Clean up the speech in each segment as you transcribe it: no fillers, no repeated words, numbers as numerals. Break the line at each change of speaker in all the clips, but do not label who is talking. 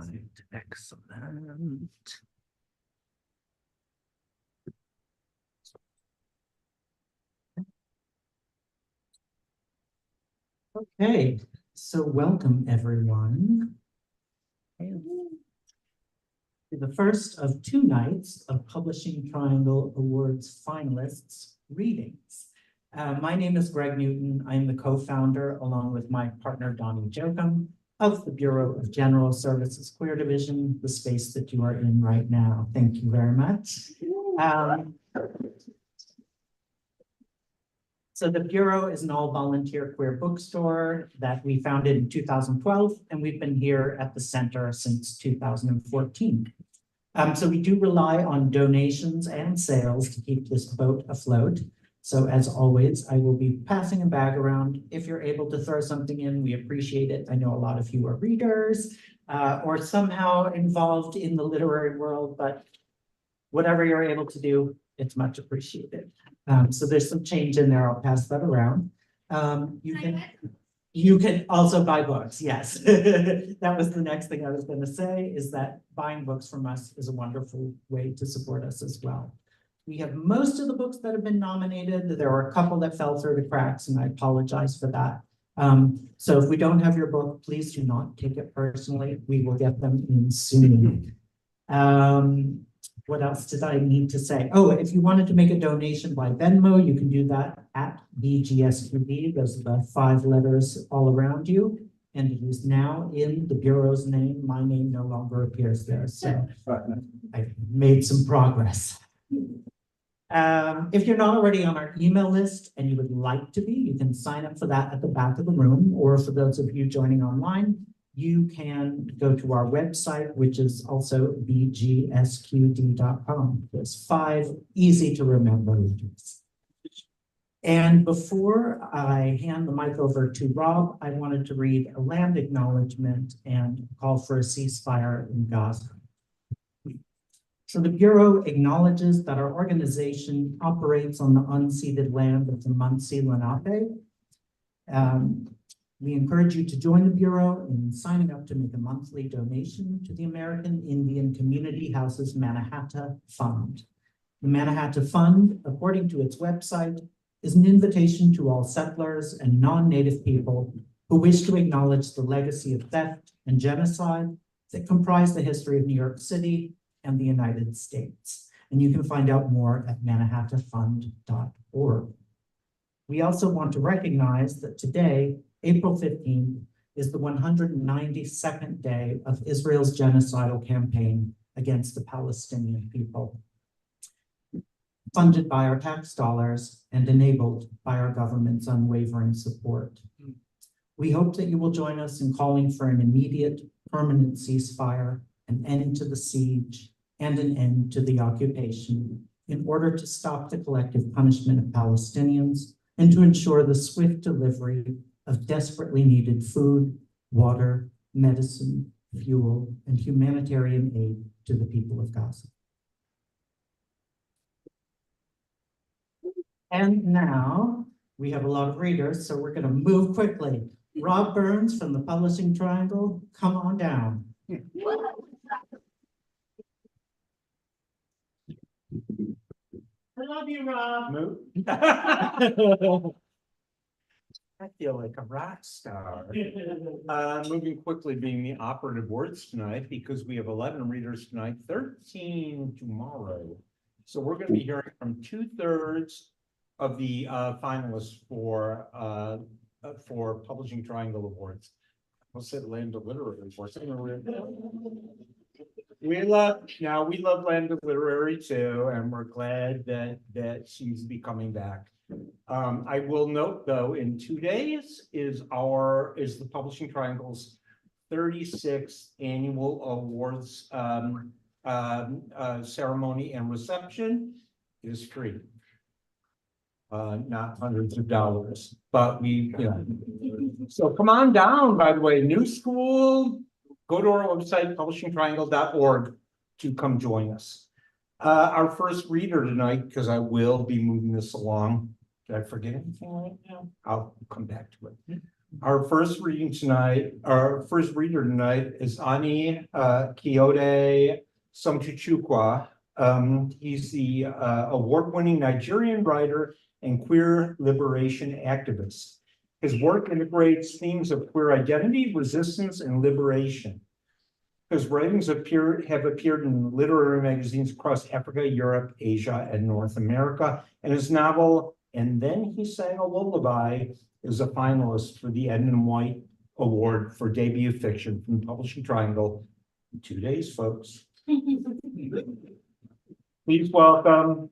Right, excellent. Okay, so welcome everyone to the first of two nights of Publishing Triangle Awards finalists readings. My name is Greg Newton. I'm the co-founder, along with my partner Donnie Jokum, of the Bureau of General Services Queer Division, the space that you are in right now. Thank you very much. So the Bureau is an all-volunteer queer bookstore that we founded in 2012, and we've been here at the center since 2014. So we do rely on donations and sales to keep this boat afloat. So as always, I will be passing a bag around. If you're able to throw something in, we appreciate it. I know a lot of you are readers or somehow involved in the literary world, but whatever you're able to do, it's much appreciated. So there's some change in there. I'll pass that around. You can also buy books. Yes, that was the next thing I was going to say, is that buying books from us is a wonderful way to support us as well. We have most of the books that have been nominated. There were a couple that fell through the cracks, and I apologize for that. So if we don't have your book, please do not take it personally. We will get them in soon. What else did I need to say? Oh, if you wanted to make a donation by Venmo, you can do that at BGSQB. Those are the 5 letters all around you. And it is now in the Bureau's name. My name no longer appears there. So I've made some progress. If you're not already on our email list and you would like to be, you can sign up for that at the back of the room. Or for those of you joining online, you can go to our website, which is also bgsqd.com. There's 5 easy to remember letters. And before I hand the mic over to Rob, I wanted to read a land acknowledgement and call for a ceasefire in Gaza. So the Bureau acknowledges that our organization operates on the unceded land of the Munsee Lenape. We encourage you to join the Bureau in signing up to make a monthly donation to the American Indian Community Houses Mannahatta Fund. The Mannahatta Fund, according to its website, is an invitation to all settlers and non-Native people who wish to acknowledge the legacy of theft and genocide that comprise the history of New York City and the United States. And you can find out more at mannahattafund.org. We also want to recognize that today, April 15th, is the 192nd day of Israel's genocidal campaign against the Palestinian people, funded by our tax dollars and enabled by our government's unwavering support. We hope that you will join us in calling for an immediate, permanent ceasefire, an end to the siege, and an end to the occupation in order to stop the collective punishment of Palestinians and to ensure the swift delivery of desperately needed food, water, medicine, fuel, and humanitarian aid to the people of Gaza. And now we have a lot of readers, so we're going to move quickly. Rob Burns from the Publishing Triangle, come on down. I love you, Rob. I feel like a rock star.
Moving quickly being the operative words tonight, because we have 11 readers tonight, 13 tomorrow. So we're going to be hearing from 2/3 of the finalists for Publishing Triangle Awards. I'll say Land of Literary Awards. We love Land of Literary too, and we're glad that seems to be coming back. I will note though, in 2 days is the Publishing Triangle's 36th annual awards ceremony and reception. It is free, not hundreds of dollars, but so come on down. By the way, New School, go to our website, publishingtriangle.org, to come join us. Our first reader tonight, because I will be moving this along. Did I forget anything right now? I'll come back to it. Our first reading tonight, our first reader tonight is Ani Kiyode Somtuchukwa. He's the award-winning Nigerian writer and queer liberation activist. His work integrates themes of queer identity, resistance, and liberation. His writings have appeared in literary magazines across Africa, Europe, Asia, and North America. And his novel, And Then He Sang a Lullaby, is a finalist for the Edmund White Award for debut fiction from Publishing Triangle in 2 days, folks. Please welcome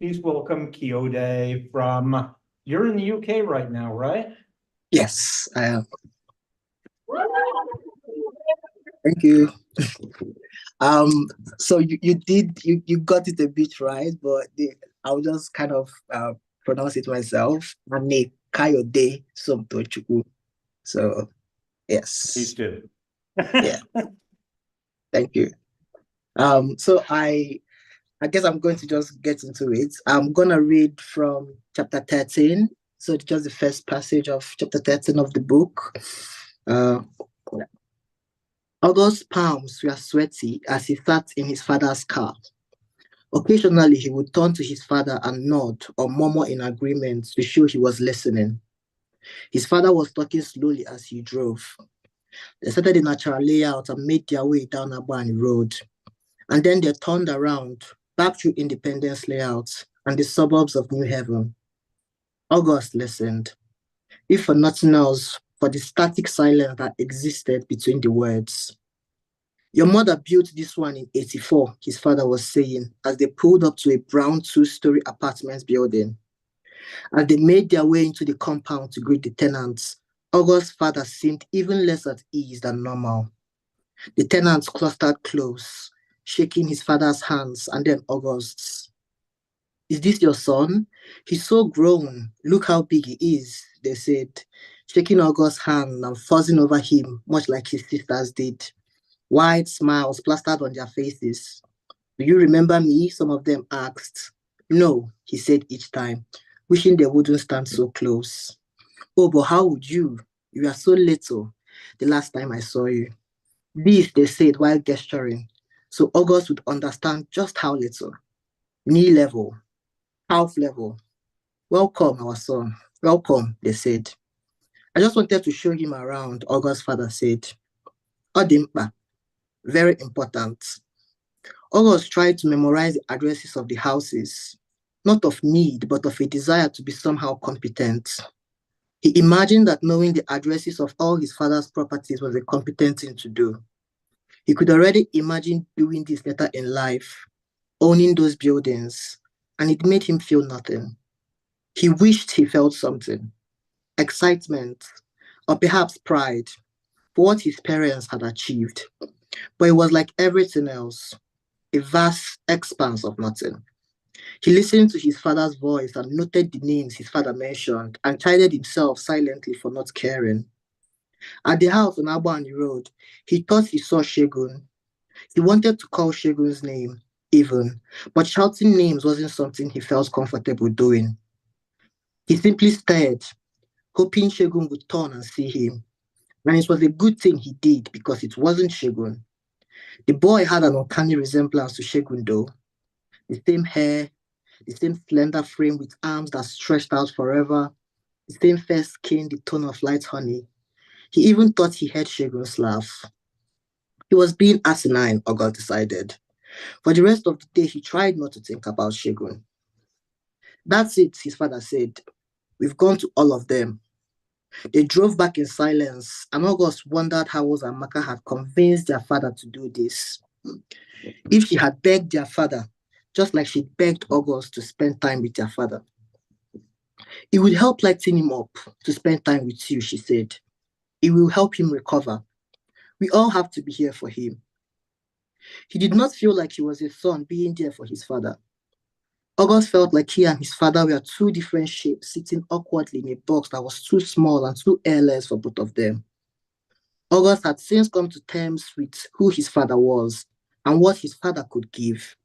Kiyode from, you're in the UK right now, right?
Yes, I am. Thank you. So you got it a bit right, but I'll just kind of pronounce it myself. Ane Kayode Somtochukwu. So yes.
Please do.
Yeah. Thank you. So I guess I'm going to just get into it. I'm gonna read from chapter 13. So it's just the first passage of chapter 13 of the book. August's palms were sweaty as he sat in his father's car. Occasionally, he would turn to his father and nod or murmur in agreement to show he was listening. His father was talking slowly as he drove. They started the natural layout and made their way down Abani Road. And then they turned around, back through Independence Layout and the suburbs of New Haven. August listened, if for nothing else, for the static silence that existed between the words. Your mother built this one in 84, his father was saying, as they pulled up to a brown 2-story apartment building. As they made their way into the compound to greet the tenants, August's father seemed even less at ease than normal. The tenants clustered close, shaking his father's hands and then August's. Is this your son? He's so grown. Look how big he is, they said, shaking August's hand and fussing over him, much like his sisters did. Wide smiles plastered on their faces. Do you remember me? Some of them asked. No, he said each time, wishing they wouldn't stand so close. Oh, but how would you? You are so little the last time I saw you. This, they said while gesturing, so August would understand just how little. Knee level, half level. Welcome, our son. Welcome, they said. I just wanted to show him around, August's father said. Odimpa, very important. August tried to memorize the addresses of the houses, not of need, but of a desire to be somehow competent. He imagined that knowing the addresses of all his father's properties was a competent thing to do. He could already imagine doing this later in life, owning those buildings, and it made him feel nothing. He wished he felt something, excitement, or perhaps pride for what his parents had achieved. But it was like everything else, a vast expanse of nothing. He listened to his father's voice and noted the names his father mentioned and chided himself silently for not caring. At the house on Abani Road, he thought he saw Shegun. He wanted to call Shegun's name, even, but shouting names wasn't something he felt comfortable doing. He simply stared, hoping Shegun would turn and see him. And it was a good thing he did because it wasn't Shegun. The boy had an uncanny resemblance to Shegun though. The same hair, the same slender frame with arms that stretched out forever, the same fair skin, the tone of light honey. He even thought he heard Shegun's laugh. He was being asinine, Ogal decided. For the rest of the day, he tried not to think about Shegun. That's it, his father said. We've gone to all of them. They drove back in silence, and August wondered how Oz and Maka had convinced their father to do this. If she had begged their father, just like she begged August to spend time with their father. It would help lighten him up to spend time with you, she said. It will help him recover. We all have to be here for him. He did not feel like he was a son being there for his father. August felt like he and his father were two different shapes sitting awkwardly in a box that was too small and too airless for both of them. August had since come to terms with who his father was and what his father could give.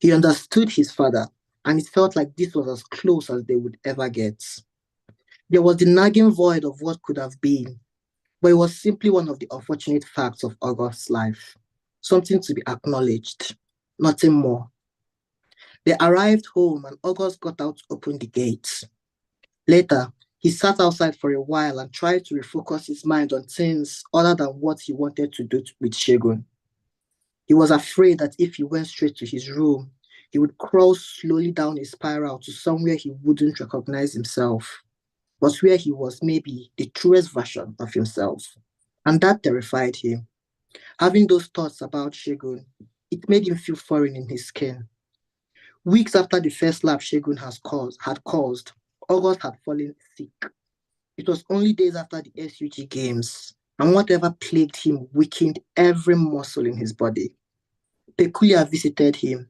He understood his father, and it felt like this was as close as they would ever get. There was the nagging void of what could have been, but it was simply one of the unfortunate facts of August's life, something to be acknowledged, nothing more. They arrived home and August got out to open the gates. Later, he sat outside for a while and tried to refocus his mind on things other than what he wanted to do with Shegun. He was afraid that if he went straight to his room, he would crawl slowly down a spiral to somewhere he wouldn't recognize himself, but where he was maybe the truest version of himself. And that terrified him. Having those thoughts about Shegun, it made him feel foreign in his skin. Weeks after the first slap Shegun had caused, August had fallen sick. It was only days after the SUG games, and whatever plagued him weakened every muscle in his body. Peculiar visited him.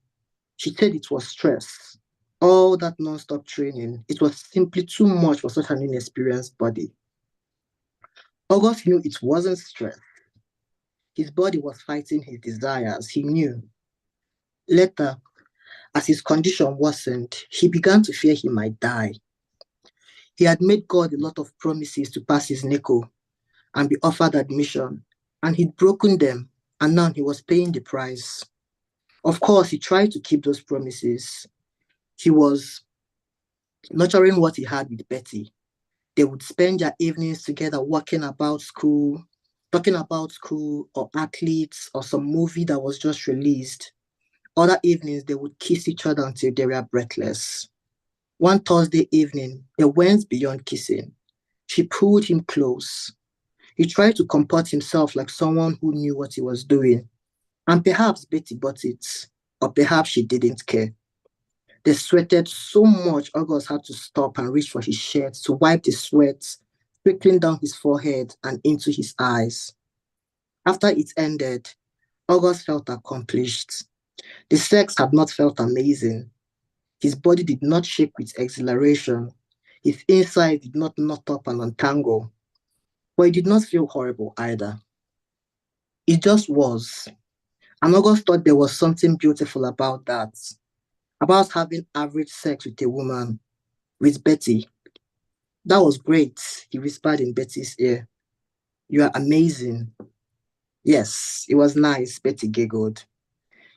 She said it was stress. All that non-stop training, it was simply too much for such an inexperienced body. August knew it wasn't stress. His body was fighting his desires, he knew. Later, as his condition worsened, he began to fear he might die. He had made God a lot of promises to pass his NECO and be offered admission, and he'd broken them, and now he was paying the price. Of course, he tried to keep those promises. He was nurturing what he had with Betty. They would spend their evenings together talking about school or athletes or some movie that was just released. Other evenings, they would kiss each other until they were breathless. One Thursday evening, they went beyond kissing. She pulled him close. He tried to comport himself like someone who knew what he was doing. And perhaps Betty bought it, or perhaps she didn't care. They sweated so much, August had to stop and reach for his shirt to wipe the sweat trickling down his forehead and into his eyes. After it ended, August felt accomplished. The sex had not felt amazing. His body did not shake with exhilaration. His inside did not knot up and untangle. But it did not feel horrible either. It just was. And August thought there was something beautiful about that. About having average sex with a woman, with Betty. That was great, he whispered in Betty's ear. You are amazing. Yes, it was nice, Betty giggled.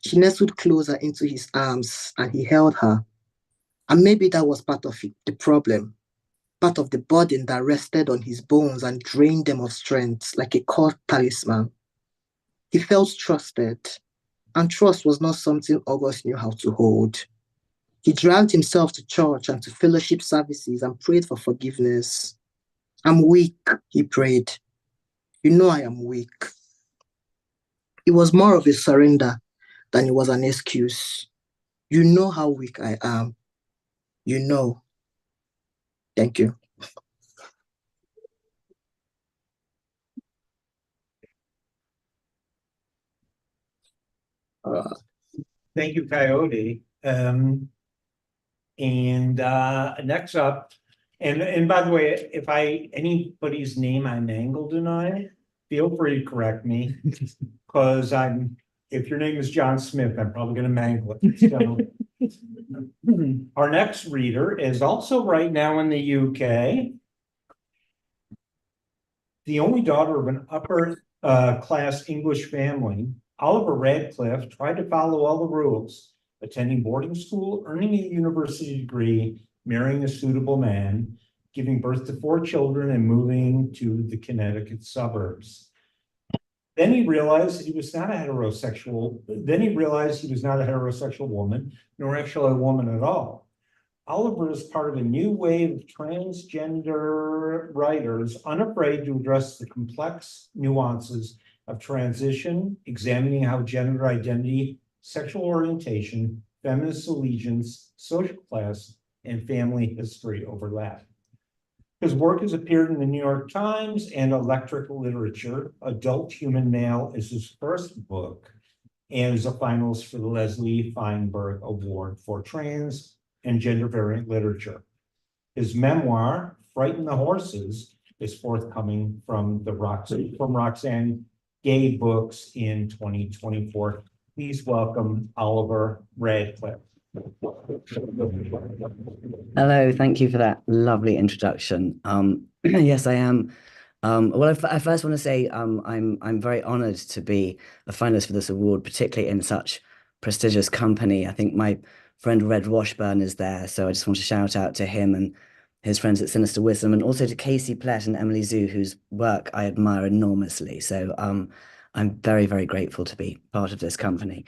She nestled closer into his arms and he held her. And maybe that was part of it, the problem. Part of the burden that rested on his bones and drained them of strength like a cold talisman. He felt trusted, and trust was not something August knew how to hold. He dragged himself to church and to fellowship services and prayed for forgiveness. I'm weak, he prayed. You know I am weak. It was more of a surrender than it was an excuse. You know how weak I am. You know. Thank you.
Thank you, Coyote. Next up, and by the way, if anybody's name I mangled tonight, feel free to correct me. Because if your name is John Smith, I'm probably gonna mangle it. So our next reader is also right now in the UK. The only daughter of an upper class English family, Oliver Radcliffe tried to follow all the rules, attending boarding school, earning a university degree, marrying a suitable man, giving birth to 4 children, and moving to the Connecticut suburbs. Then he realized he was not a heterosexual woman, nor actually a woman at all. Oliver is part of a new wave of transgender writers unafraid to address the complex nuances of transition, examining how gender identity, sexual orientation, feminist allegiance, social class, and family history overlap. His work has appeared in the New York Times and Electric Literature. Adult Human Male is his first book and is a finalist for the Leslie Feinberg Award for Trans and Gender Variant Literature. His memoir, Frighten the Horses, is forthcoming from Roxane Gay Books in 2024. Please welcome Oliver Radcliffe.
Hello, thank you for that lovely introduction. Yes, I am. Well, I first want to say I'm very honored to be a finalist for this award, particularly in such prestigious company. I think my friend Red Washburn is there, so I just want to shout out to him and his friends at Sinister Wisdom, and also to Casey Plett and Emily Zhu, whose work I admire enormously. So I'm very, very grateful to be part of this company.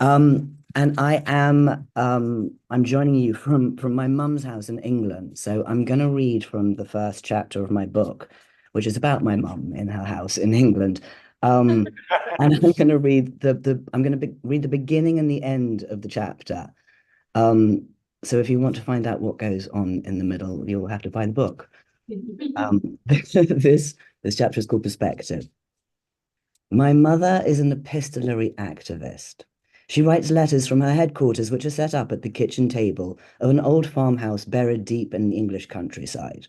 And I'm joining you from my mum's house in England. So I'm going to read from the first chapter of my book, which is about my mum in her house in England. And I'm going to read read the beginning and the end of the chapter. So if you want to find out what goes on in the middle, you'll have to buy the book. This chapter is called Perspective. My mother is an epistolary activist. She writes letters from her headquarters, which are set up at the kitchen table of an old farmhouse buried deep in the English countryside.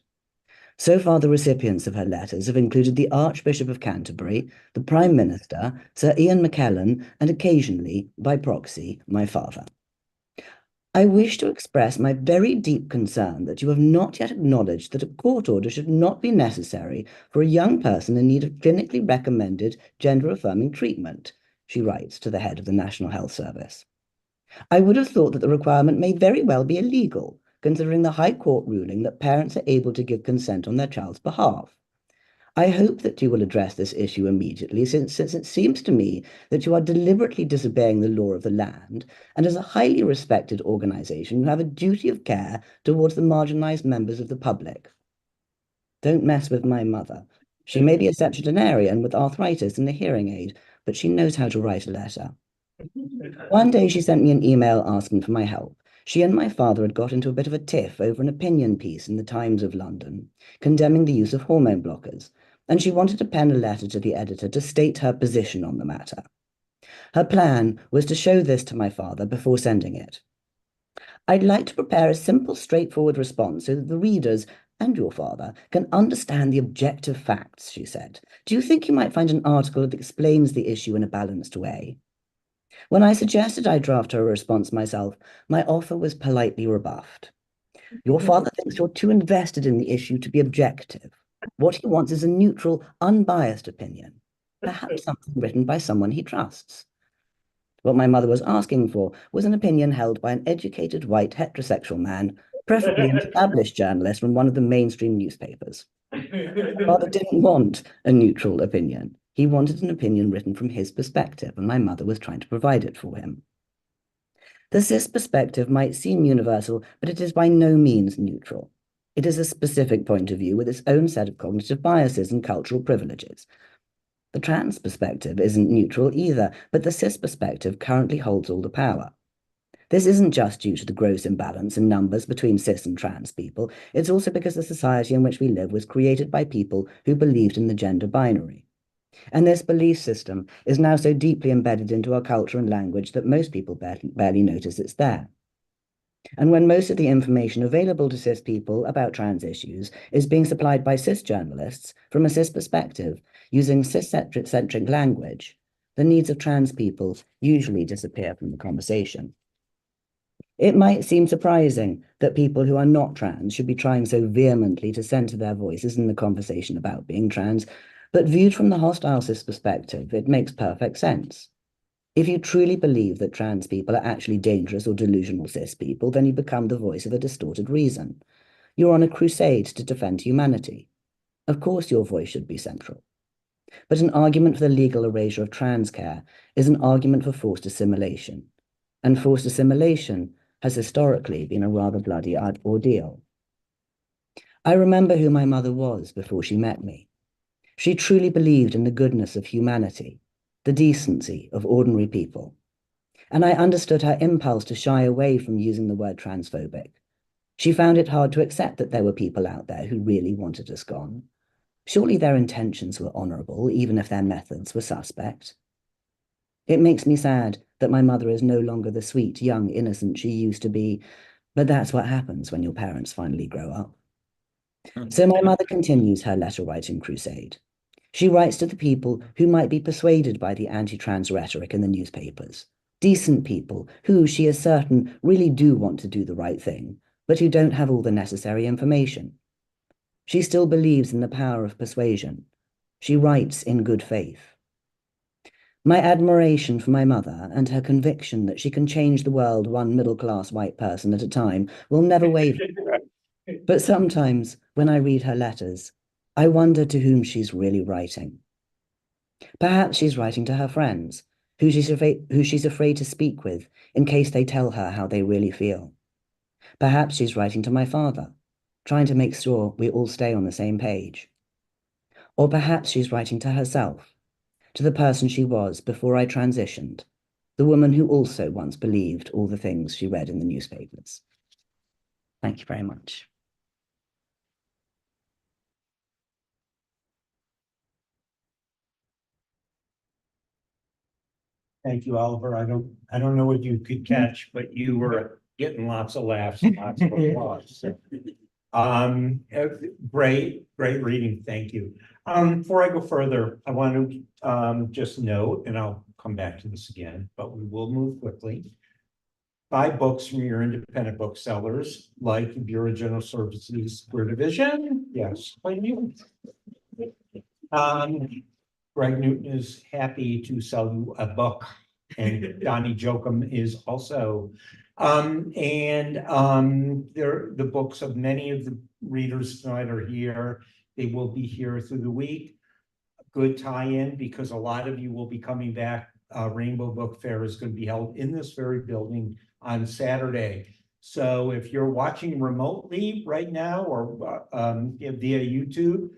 So far, the recipients of her letters have included the Archbishop of Canterbury, the Prime Minister, Sir Ian McKellen, and occasionally, by proxy, my father. I wish to express my very deep concern that you have not yet acknowledged that a court order should not be necessary for a young person in need of clinically recommended gender-affirming treatment, she writes to the head of the National Health Service. I would have thought that the requirement may very well be illegal, considering the High Court ruling that parents are able to give consent on their child's behalf. I hope that you will address this issue immediately, since it seems to me that you are deliberately disobeying the law of the land, and as a highly respected organization, you have a duty of care towards the marginalized members of the public. Don't mess with my mother. She may be a septuagenarian with arthritis and a hearing aid, but she knows how to write a letter. One day she sent me an email asking for my help. She and my father had got into a bit of a tiff over an opinion piece in the Times of London, condemning the use of hormone blockers, and she wanted to pen a letter to the editor to state her position on the matter. Her plan was to show this to my father before sending it. I'd like to prepare a simple, straightforward response so that the readers and your father can understand the objective facts, she said. Do you think you might find an article that explains the issue in a balanced way? When I suggested I draft her a response myself, my offer was politely rebuffed. Your father thinks you're too invested in the issue to be objective. What he wants is a neutral, unbiased opinion, perhaps something written by someone he trusts. What my mother was asking for was an opinion held by an educated, white, heterosexual man, preferably an established journalist from one of the mainstream newspapers. Father didn't want a neutral opinion. He wanted an opinion written from his perspective, and my mother was trying to provide it for him. The cis perspective might seem universal, but it is by no means neutral. It is a specific point of view with its own set of cognitive biases and cultural privileges. The trans perspective isn't neutral either, but the cis perspective currently holds all the power. This isn't just due to the gross imbalance in numbers between cis and trans people, it's also because the society in which we live was created by people who believed in the gender binary. And this belief system is now so deeply embedded into our culture and language that most people barely notice it's there. And when most of the information available to cis people about trans issues is being supplied by cis journalists from a cis perspective, using cis-centric language, the needs of trans people usually disappear from the conversation. It might seem surprising that people who are not trans should be trying so vehemently to center their voices in the conversation about being trans, but viewed from the hostile cis perspective, it makes perfect sense. If you truly believe that trans people are actually dangerous or delusional cis people, then you become the voice of a distorted reason. You're on a crusade to defend humanity. Of course your voice should be central. But an argument for the legal erasure of trans care is an argument for forced assimilation. And forced assimilation has historically been a rather bloody ordeal. I remember who my mother was before she met me. She truly believed in the goodness of humanity, the decency of ordinary people. And I understood her impulse to shy away from using the word transphobic. She found it hard to accept that there were people out there who really wanted us gone. Surely their intentions were honorable, even if their methods were suspect. It makes me sad that my mother is no longer the sweet, young, innocent she used to be, but that's what happens when your parents finally grow up. So my mother continues her letter-writing crusade. She writes to the people who might be persuaded by the anti-trans rhetoric in the newspapers. Decent people who, she is certain, really do want to do the right thing, but who don't have all the necessary information. She still believes in the power of persuasion. She writes in good faith. My admiration for my mother and her conviction that she can change the world one middle-class white person at a time will never waver. But sometimes, when I read her letters, I wonder to whom she's really writing. Perhaps she's writing to her friends, who she's afraid to speak with in case they tell her how they really feel. Perhaps she's writing to my father, trying to make sure we all stay on the same page. Or perhaps she's writing to herself, to the person she was before I transitioned, the woman who also once believed all the things she read in the newspapers. Thank you very much.
Thank you, Oliver. I don't know what you could catch, but you were getting lots of laughs and lots of applause. Great reading. Thank you. Before I go further, I want to just note, and I'll come back to this again, but we will move quickly. Buy books from your independent booksellers, like the Bureau of General Services Square Division. Yes, thank you. Greg Newton is happy to sell you a book, and Donnie Jokum is also. The books of many of the readers tonight are here. They will be here through the week. Good tie-in, because a lot of you will be coming back. Rainbow Book Fair is going to be held in this very building on Saturday. So if you're watching remotely right now or via YouTube,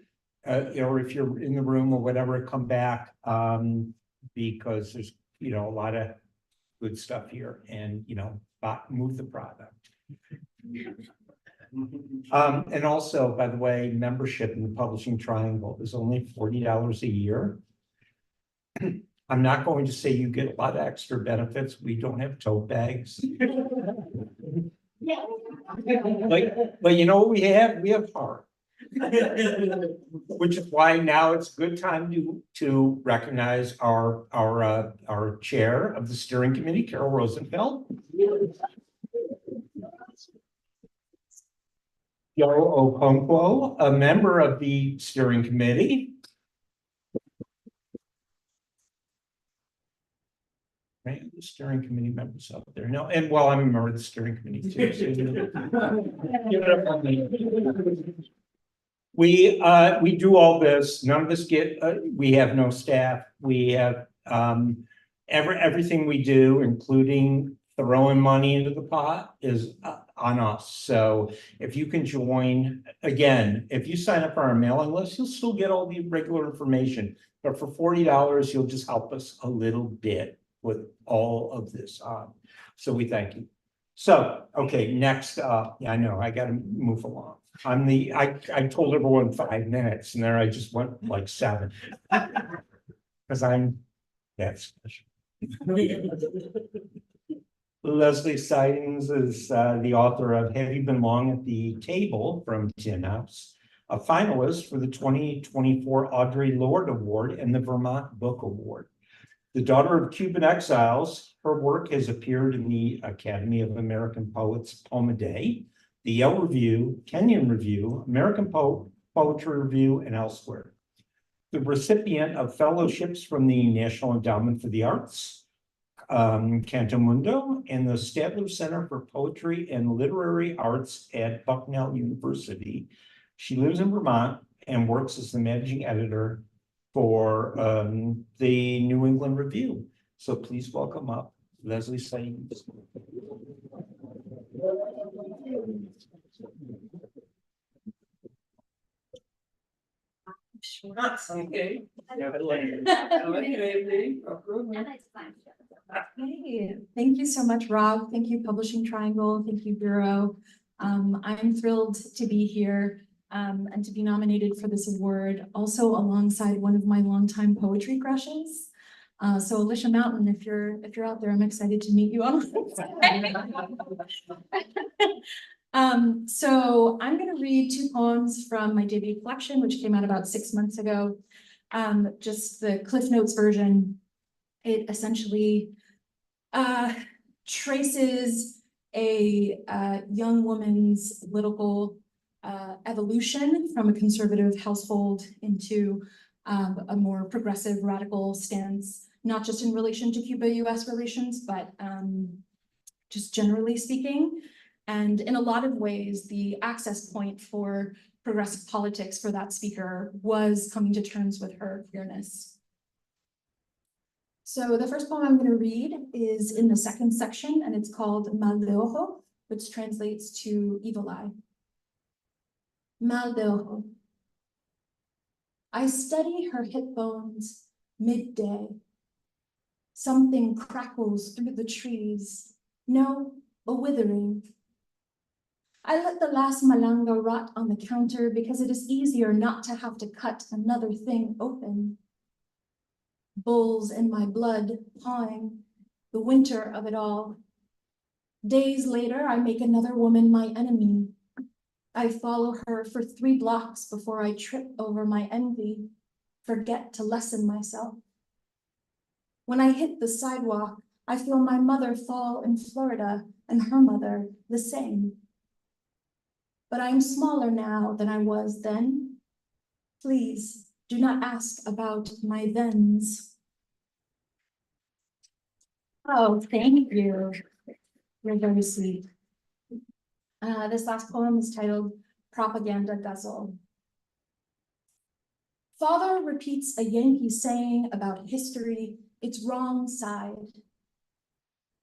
or if you're in the room or whatever, come back, because there's, a lot of good stuff here, and, move the product. And also, by the way, membership in the Publishing Triangle is only $40 a year. I'm not going to say you get a lot of extra benefits. We don't have tote bags. But you know what we have? We have heart. Which is why now it's a good time to recognize our chair of the steering committee, Carol Rosenfeld. Joe Okonkwo, a member of the steering committee. Right, the steering committee members up there. No, and well, I'm a member of the steering committee too. So give it up on me. We do all this. None of us get. We have no staff. We have everything we do, including throwing money into the pot, is on us. So if you can join, again, if you sign up for our mailing list, you'll still get all the regular information. But for $40, you'll just help us a little bit with all of this on. So we thank you. So, okay, next up, yeah, I know, I gotta move along. I told everyone 5 minutes, and there I just went like 7. Because I'm that special. Leslie Sidings is the author of Have You Been Long at the Table from Tin House, a finalist for the 2024 Audre Lorde Award and the Vermont Book Award. The daughter of Cuban exiles, her work has appeared in the Academy of American Poets Poem a Day, the Yale Review, Kenyon Review, American Poetry Review, and elsewhere. The recipient of fellowships from the National Endowment for the Arts, Canto Mundo, and the Statler Center for Poetry and Literary Arts at Bucknell University. She lives in Vermont and works as the managing editor for the New England Review. So please welcome up Leslie Sidings.
Okay. Hey, thank you so much, Rob. Thank you, Publishing Triangle. Thank you, Bureau. I'm thrilled to be here and to be nominated for this award, also alongside one of my longtime poetry crushes. So Alicia Mountain, if you're out there, I'm excited to meet you all. So I'm going to read 2 poems from my debut collection, which came out about 6 months ago. Just the Cliff Notes version. It essentially traces a young woman's political evolution from a conservative household into a more progressive radical stance, not just in relation to Cuba-US relations, but just generally speaking. And in a lot of ways, the access point for progressive politics for that speaker was coming to terms with her queerness. So the first poem I'm going to read is in the second section, and it's called Mal de Ojo, which translates to Evil Eye. Mal de Ojo. I study her hip bones midday. Something crackles through the trees. No, a withering. I let the last malanga rot on the counter because it is easier not to have to cut another thing open. Bulls in my blood, pawing, the winter of it all. Days later, I make another woman my enemy. I follow her for 3 blocks before I trip over my envy, forget to lessen myself. When I hit the sidewalk, I feel my mother fall in Florida and her mother the same. But I am smaller now than I was then. Please do not ask about my thens. Oh, thank you. You're very sweet. This last poem is titled Propaganda Guzzle. Father repeats a Yankee saying about history, its wrong side.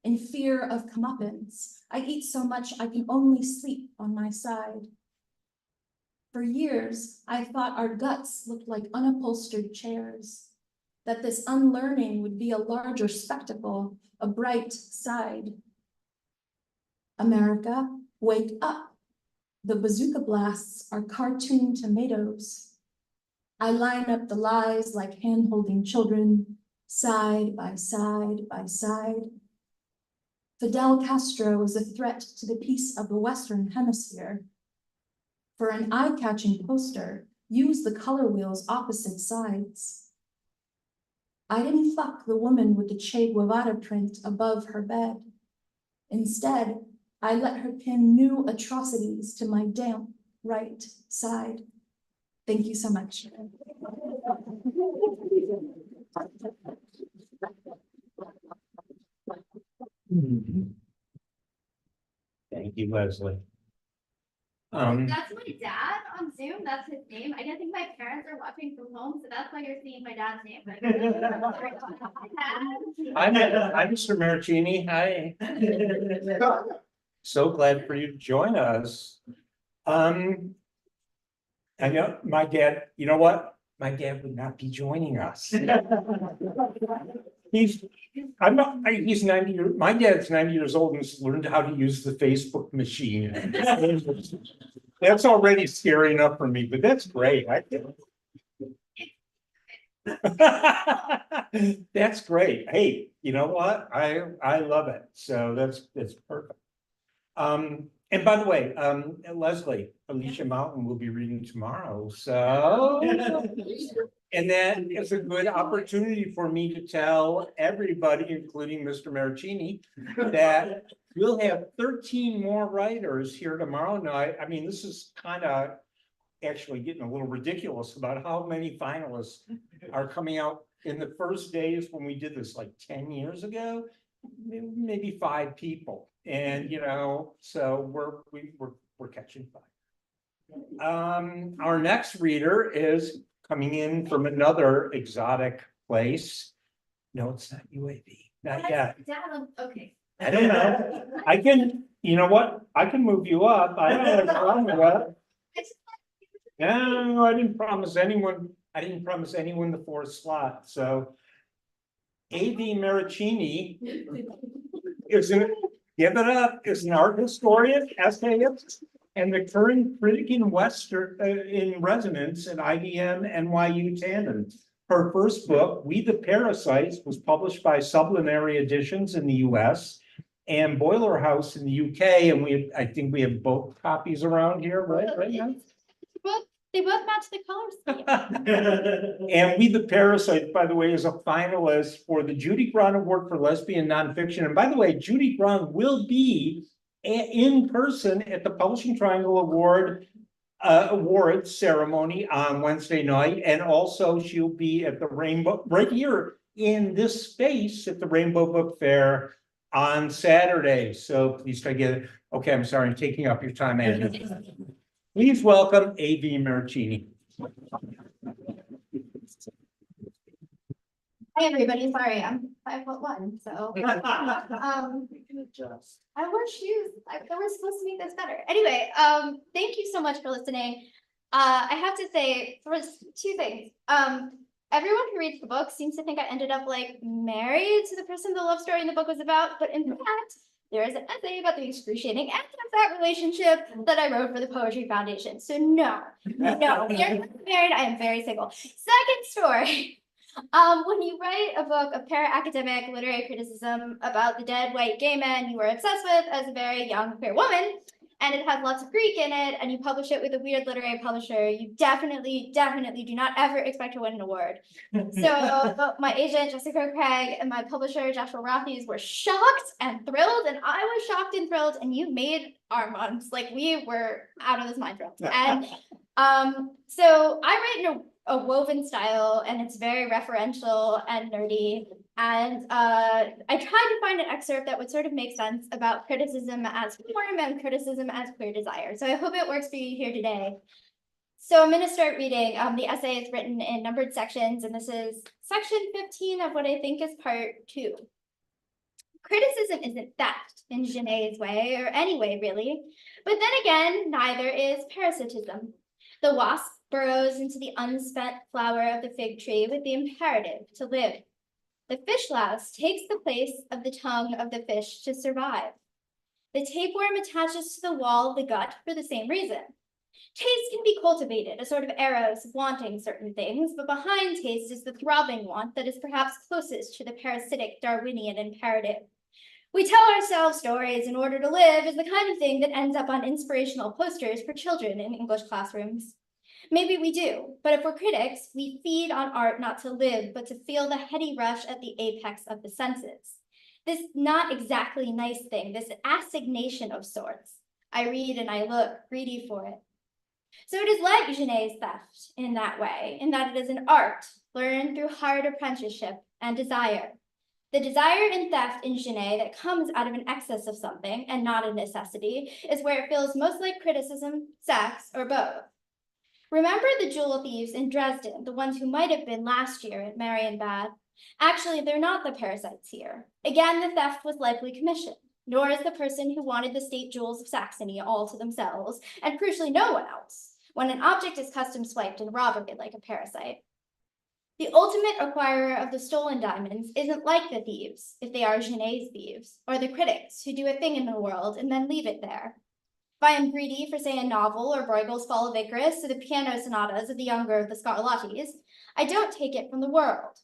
In fear of comeuppance, I eat so much I can only sleep on my side. For years, I thought our guts looked like unupholstered chairs, that this unlearning would be a larger spectacle, a bright side. America, wake up. The bazooka blasts are cartoon tomatoes. I line up the lies like hand-holding children, side by side by side. Fidel Castro is a threat to the peace of the Western Hemisphere. For an eye-catching poster, use the color wheel's opposite sides. I didn't fuck the woman with the Che Guevara print above her bed. Instead, I let her pin new atrocities to my damp right side. Thank you so much.
Thank you, Leslie.
That's my dad on Zoom. That's his name. I didn't think my parents are watching from home, so that's why you're seeing my dad's name.
I'm Mr. Maricini. Hi. So glad for you to join us. I know my dad, you know what? My dad would not be joining us. He's 90 my dad's 90 years old and has learned how to use the Facebook machine. That's already scary enough for me, but that's great. That's great. Hey, you know what? I love it. So that's perfect. And by the way, Leslie, Alicia Mountain will be reading tomorrow. So, and that is a good opportunity for me to tell everybody, including Mr. Maricini, that we'll have 13 more writers here tomorrow night. I mean, this is kind of actually getting a little ridiculous about how many finalists are coming out in the first days when we did this like 10 years ago, maybe 5 people. And, you know, so we're catching fire. Our next reader is coming in from another exotic place. No, it's not UAV, not yet.
Dad, okay.
I don't know. I can, you know what? I can move you up. I don't have a problem with that. No, I didn't promise anyone the 4th slot. So A.V. Maricini is give it up, is an art historian, essayist, and the current critic in in residence at IBM NYU Tandon. Her first book, We the Parasites, was published by Sublinary Editions in the US and Boiler House in the UK. And I think we have both copies around here, right now?
They both match the color scheme.
And We the Parasite, by the way, is a finalist for the Judy Grant Award for Lesbian Nonfiction. And by the way, Judy Grant will be in person at the Publishing Triangle Awards ceremony on Wednesday night. And also she'll be at the Rainbow, right here in this space at the Rainbow Book Fair on Saturday. So please try to get it. Okay, I'm sorry, I'm taking up your time, Andrew. Please welcome A.V. Maricini.
Hi, everybody. Sorry, I'm 5'1", so. I wore shoes. They were supposed to make this better. Anyway, thank you so much for listening. I have to say, first, two things. Everyone who reads the book seems to think I ended up like married to the person the love story in the book was about, but in fact, there is an essay about the excruciating end of that relationship that I wrote for the Poetry Foundation. So no, we are not married. I am very single. Second story. When you write a book of para-academic literary criticism about the dead white gay man you were obsessed with as a very young queer woman, and it has lots of Greek in it, and you publish it with a weird literary publisher, you definitely do not ever expect to win an award. So my agent, Jessica Craig, and my publisher, Joshua Rothes, were shocked and thrilled, and I was shocked and thrilled, and you made our months. Like, we were out of this mind thrilled. And so I write in a woven style, and it's very referential and nerdy. And I tried to find an excerpt that would sort of make sense about criticism as form and criticism as queer desire. So I hope it works for you here today. So I'm going to start reading. The essay is written in numbered sections, and this is section 15 of what I think is part 2. Criticism isn't theft in Genet's way, or any way really. But then again, neither is parasitism. The wasp burrows into the unspent flower of the fig tree with the imperative to live. The fish louse takes the place of the tongue of the fish to survive. The tapeworm attaches to the wall of the gut for the same reason. Taste can be cultivated, a sort of eros wanting certain things, but behind taste is the throbbing want that is perhaps closest to the parasitic Darwinian imperative. We tell ourselves stories in order to live is the kind of thing that ends up on inspirational posters for children in English classrooms. Maybe we do, but if we're critics, we feed on art not to live, but to feel the heady rush at the apex of the senses. This not exactly nice thing, this assignation of sorts. I read and I look, greedy for it. So it is like Genet's theft in that way, in that it is an art learned through hard apprenticeship and desire. The desire in theft in Genet that comes out of an excess of something and not a necessity is where it feels most like criticism, sex, or both. Remember the jewel thieves in Dresden, the ones who might have been last year at Marienbad? Actually, they're not the parasites here. Again, the theft was likely commissioned, nor is the person who wanted the state jewels of Saxony all to themselves, and crucially no one else, when an object is custom swiped and robbed like a parasite. The ultimate acquirer of the stolen diamonds isn't like the thieves, if they are Genet's thieves, or the critics who do a thing in the world and then leave it there. If I am greedy for, say, a novel or Bruegel's Fall of Icarus or the piano sonatas of the younger of the Scarlattis, I don't take it from the world.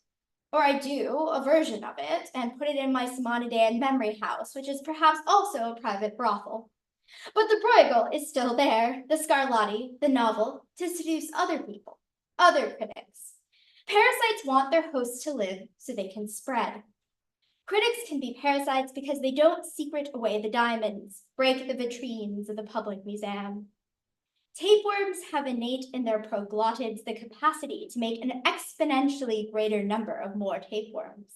Or I do a version of it and put it in my Simonidean memory house, which is perhaps also a private brothel. But the Bruegel is still there, the Scarlatti, the novel, to seduce other people, other critics. Parasites want their hosts to live so they can spread. Critics can be parasites because they don't secret away the diamonds, break the vitrines of the public museum. Tapeworms have innate in their proglottids the capacity to make an exponentially greater number of more tapeworms.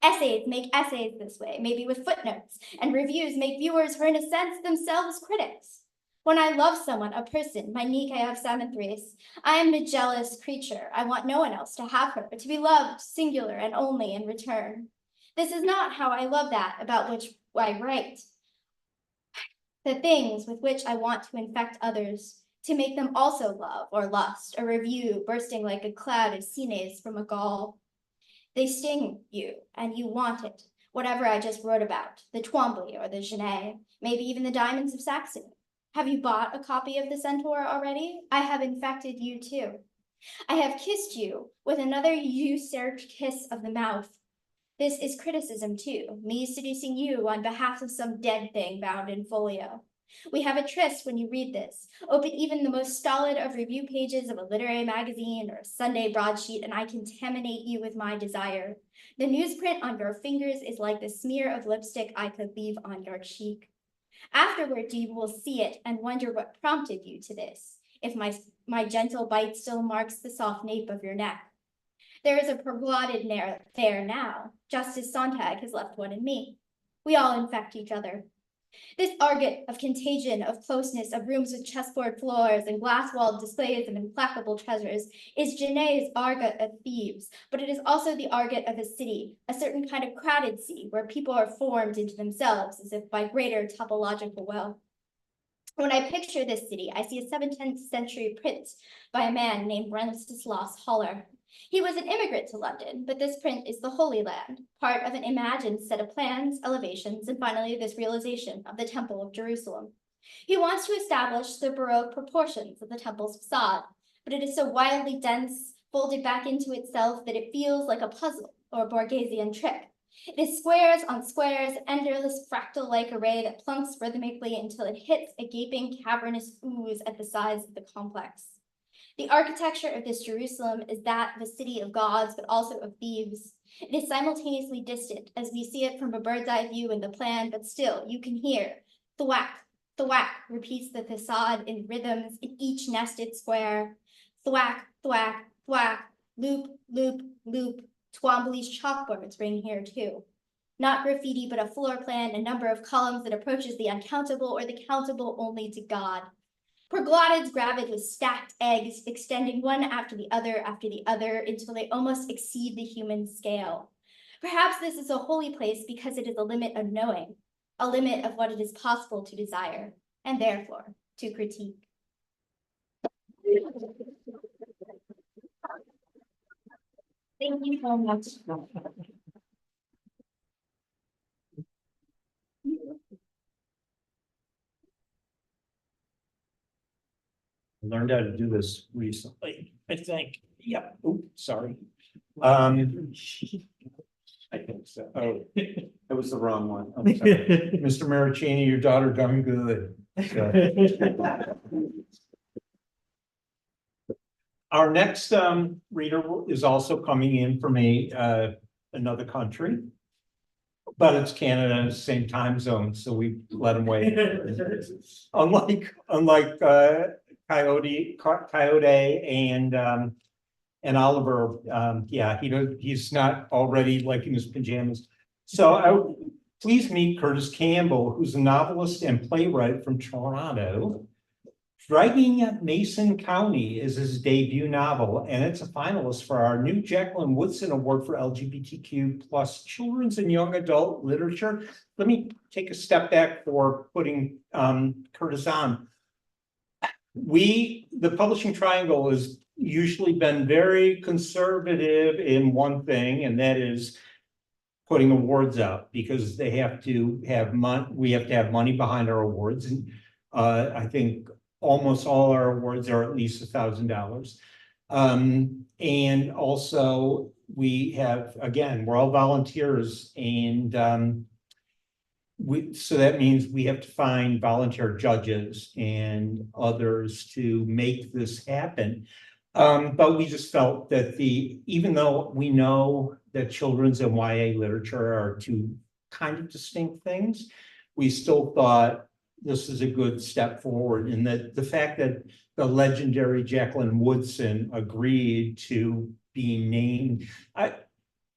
Essays make essays this way, maybe with footnotes, and reviews make viewers who are in a sense themselves critics. When I love someone, a person, my Nike of Samothrace, I am a jealous creature. I want no one else to have her, but to be loved singular and only in return. This is not how I love that about which I write. The things with which I want to infect others, to make them also love or lust, a review bursting like a cloud of cines from a gall. They sting you, and you want it, whatever I just wrote about, the Twombly or the Genet, maybe even the Diamonds of Saxony. Have you bought a copy of the Centaur already? I have infected you too. I have kissed you with another usurped kiss of the mouth. This is criticism too, me seducing you on behalf of some dead thing bound in folio. We have a tryst when you read this. Open even the most stolid of review pages of a literary magazine or a Sunday broadsheet, and I contaminate you with my desire. The newsprint on your fingers is like the smear of lipstick I could leave on your cheek. Afterward, you will see it and wonder what prompted you to this, if my gentle bite still marks the soft nape of your neck. There is a proglottid there now, just as Sontag has left one in me. We all infect each other. This argot of contagion, of closeness, of rooms with chessboard floors and glass-walled displays of implacable treasures is Genet's argot of Thebes, but it is also the argot of a city, a certain kind of crowded city where people are formed into themselves as if by greater topological will. When I picture this city, I see a 17th century print by a man named Wenceslaus Haller. He was an immigrant to London, but this print is the Holy Land, part of an imagined set of plans, elevations, and finally this realization of the Temple of Jerusalem. He wants to establish the Baroque proportions of the temple's facade, but it is so wildly dense, folded back into itself that it feels like a puzzle or a Borgesian trick. It is squares on squares, endless fractal-like array that plunks rhythmically until it hits a gaping cavernous ooze at the sides of the complex. The architecture of this Jerusalem is that of a city of gods, but also of thieves. It is simultaneously distant as we see it from a bird's eye view in the plan, but still you can hear thwack, thwack repeats the facade in rhythms in each nested square. Thwack, thwack, thwack, loop, loop, loop. Twombly's chalkboards ring here too. Not graffiti, but a floor plan, a number of columns that approaches the uncountable or the countable only to God. Proglottids gravid with stacked eggs, extending one after the other until they almost exceed the human scale. Perhaps this is a holy place because it is a limit of knowing, a limit of what it is possible to desire, and therefore to critique. Thank you so much.
I learned how to do this recently, I think. Yep. Oops, sorry. I think so. Oh, that was the wrong one. I'm sorry. Mr. Maricini, your daughter done good. Our next reader is also coming in from another country, but it's Canada, same time zone, so we let him wait. Unlike Coyote and Oliver, yeah, he's not already like in his pajamas. So please meet Curtis Campbell, who's a novelist and playwright from Toronto. Dragging Mason County is his debut novel, and it's a finalist for our new Jacqueline Woodson Award for LGBTQ plus children's and young adult literature. Let me take a step back for putting Curtis on. The Publishing Triangle has usually been very conservative in one thing, and that is putting awards out because they have to have money. We have to have money behind our awards, and I think almost all our awards are at least $1,000. And also we have, again, we're all volunteers, and so that means we have to find volunteer judges and others to make this happen. But we just felt that even though we know that children's and YA literature are two kind of distinct things, we still thought this is a good step forward, and that the fact that the legendary Jacqueline Woodson agreed to be named. I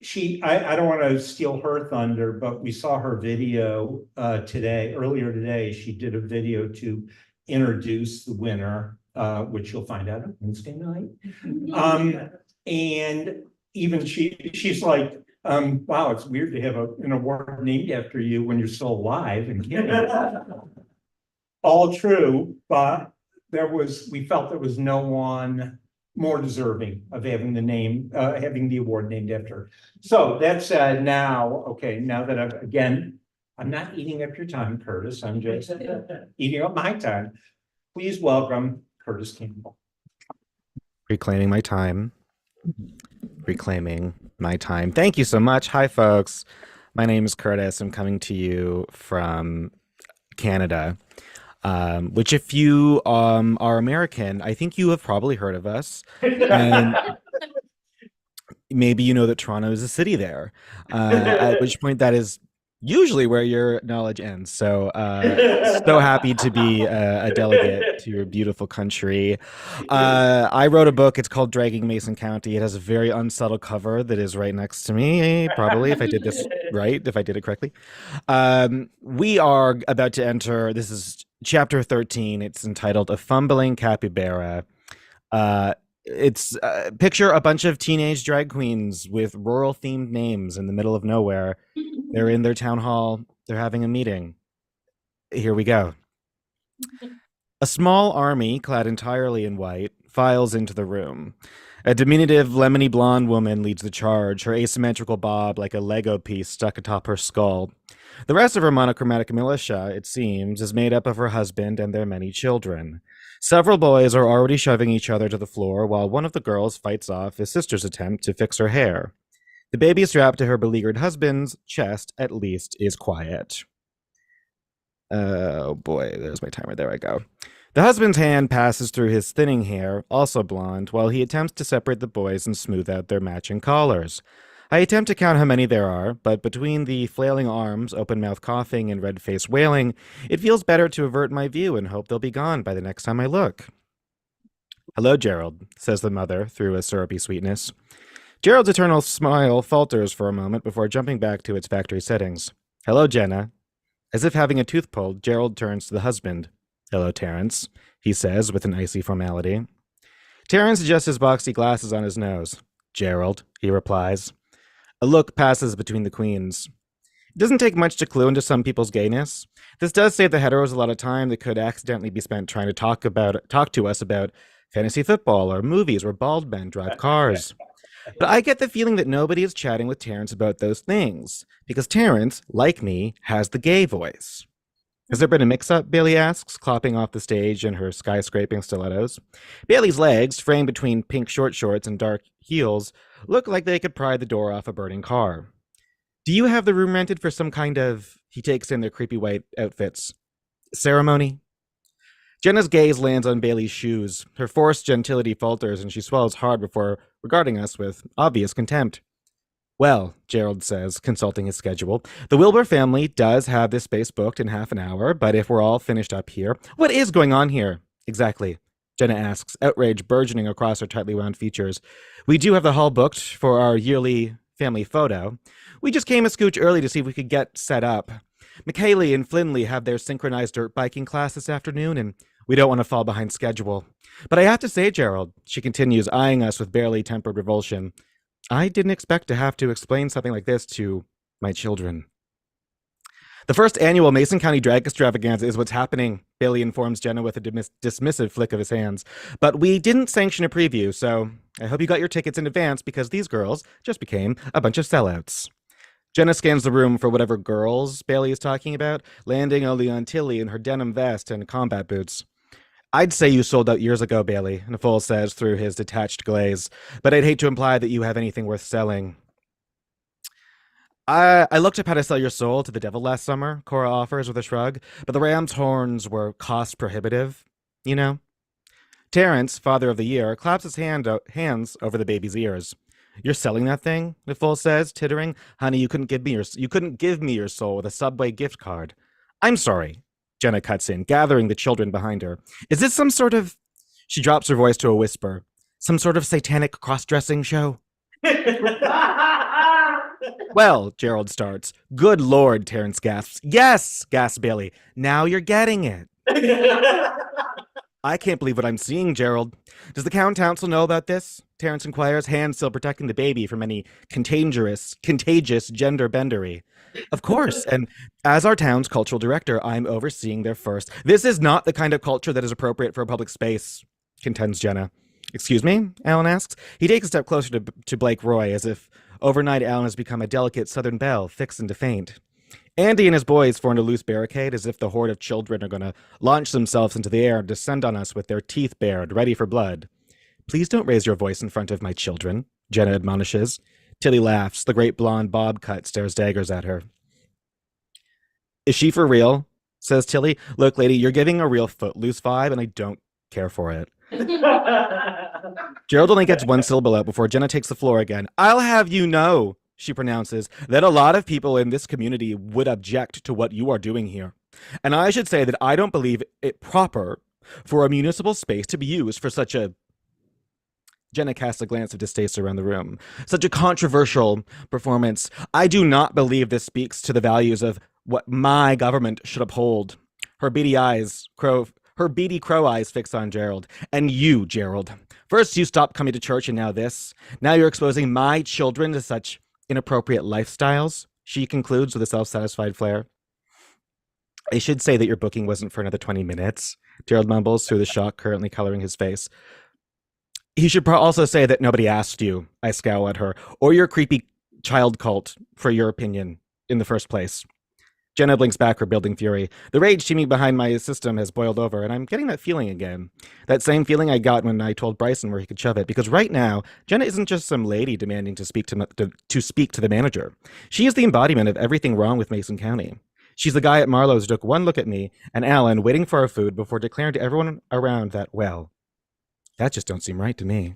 don't want to steal her thunder, but we saw her video earlier today. She did a video to introduce the winner, which you'll find out on Wednesday night. And even she's like, wow, it's weird to have an award named after you when you're still alive and kidding. All true, but we felt there was no one more deserving of having having the award named after her. So that said, now that I'm not eating up your time, Curtis. I'm just eating up my time. Please welcome Curtis Campbell.
Reclaiming my time. Thank you so much. Hi, folks. My name is Curtis. I'm coming to you from Canada. which if you are American, I think you have probably heard of us. And maybe you know that Toronto is a city there, at which point that is usually where your knowledge ends. So so happy to be a delegate to your beautiful country. I wrote a book. It's called Dragging Mason County. It has a very unsubtle cover that is right next to me, probably, if I did this right, if I did it correctly. We are about to enter, this is chapter 13. It's entitled A Fumbling Capybara. It's picture a bunch of teenage drag queens with rural themed names in the middle of nowhere. They're in their town hall. They're having a meeting. Here we go. A small army, clad entirely in white, files into the room. A diminutive, lemony blonde woman leads the charge, her asymmetrical bob like a Lego piece stuck atop her skull. The rest of her monochromatic militia, it seems, is made up of her husband and their many children. Several boys are already shoving each other to the floor while one of the girls fights off his sister's attempt to fix her hair. The baby strapped to her beleaguered husband's chest, at least, is quiet. Oh boy, there's my timer. There I go. The husband's hand passes through his thinning hair, also blonde, while he attempts to separate the boys and smooth out their matching collars. I attempt to count how many there are, but between the flailing arms, open-mouth coughing, and red-faced wailing, it feels better to avert my view and hope they'll be gone by the next time I look. Hello, Gerald, says the mother through a syrupy sweetness. Gerald's eternal smile falters for a moment before jumping back to its factory settings. Hello, Jenna. As if having a tooth pulled, Gerald turns to the husband. Hello, Terrence, he says with an icy formality. Terrence adjusts his boxy glasses on his nose. Gerald, he replies. A look passes between the queens. It doesn't take much to clue into some people's gayness. This does save the heteros a lot of time that could accidentally be spent trying to talk to us about fantasy football or movies where bald men drive cars. But I get the feeling that nobody is chatting with Terrence about those things, because Terrence, like me, has the gay voice. Has there been a mix-up, Bailey asks, clopping off the stage in her skyscraping stilettos. Bailey's legs, framed between pink short shorts and dark heels, look like they could pry the door off a burning car. Do you have the room rented for some kind of, he takes in their creepy white outfits, ceremony? Jenna's gaze lands on Bailey's shoes. Her forced gentility falters and she swallows hard before regarding us with obvious contempt. Well, Gerald says, consulting his schedule, the Wilbur family does have this space booked in half an hour, but if we're all finished up here, what is going on here? Exactly, Jenna asks, outrage burgeoning across her tightly wound features. We do have the hall booked for our yearly family photo. We just came a scooch early to see if we could get set up. McKaylee and Flinley have their synchronized dirt biking class this afternoon, and we don't want to fall behind schedule. But I have to say, Gerald, she continues, eyeing us with barely tempered revulsion, I didn't expect to have to explain something like this to my children. The first annual Mason County Drag Extravaganza is what's happening, Bailey informs Jenna with a dismissive flick of his hands. But we didn't sanction a preview, so I hope you got your tickets in advance because these girls just became a bunch of sellouts. Jenna scans the room for whatever girls Bailey is talking about, landing only on Tilly in her denim vest and combat boots. I'd say you sold out years ago, Bailey, Nicole says through his detached glaze, but I'd hate to imply that you have anything worth selling. I looked up how to sell your soul to the devil last summer, Cora offers with a shrug, but the ram's horns were cost prohibitive, you know? Terrence, father of the year, claps his hands over the baby's ears. You're selling that thing? Nicole says, tittering. Honey, you couldn't give me your soul with a Subway gift card. I'm sorry, Jenna cuts in, gathering the children behind her. Is this some sort of... She drops her voice to a whisper. Some sort of satanic cross-dressing show? Well, Gerald starts. Good Lord, Terrence gasps. Yes, gasps Bailey. Now you're getting it. I can't believe what I'm seeing, Gerald. Does the council know about this? Terrence inquires, hands still protecting the baby from any contagious gender bendery. Of course, and as our town's cultural director, I'm overseeing their first. This is not the kind of culture that is appropriate for a public space, contends Jenna. Excuse me? Alan asks. He takes a step closer to Blake Roy, as if overnight Alan has become a delicate southern belle, fixing to faint. Andy and his boys formed a loose barricade as if the horde of children are going to launch themselves into the air and descend on us with their teeth bared, ready for blood. Please don't raise your voice in front of my children, Jenna admonishes. Tilly laughs. The great blonde bob cut stares daggers at her. Is she for real? says Tilly. Look, lady, you're giving a real Footloose vibe, and I don't care for it. Gerald only gets one syllable out before Jenna takes the floor again. I'll have you know, she pronounces, that a lot of people in this community would object to what you are doing here. And I should say that I don't believe it proper for a municipal space to be used for such a... Jenna casts a glance of distaste around the room. Such a controversial performance. I do not believe this speaks to the values of what my government should uphold. Her beady crow eyes fix on Gerald. And you, Gerald. First you stopped coming to church and now this. Now you're exposing my children to such inappropriate lifestyles, she concludes with a self-satisfied flair. I should say that your booking wasn't for another 20 minutes, Gerald mumbles through the shock currently coloring his face. He should also say that nobody asked you, I scowl at her, or your creepy child cult for your opinion in the first place. Jenna blinks back her building fury. The rage teeming behind my system has boiled over, and I'm getting that feeling again. That same feeling I got when I told Bryson where he could shove it, because right now, Jenna isn't just some lady demanding to speak to the manager. She is the embodiment of everything wrong with Mason County. She's the guy at Marlowe's who took one look at me and Alan waiting for our food before declaring to everyone around that, well, that just don't seem right to me.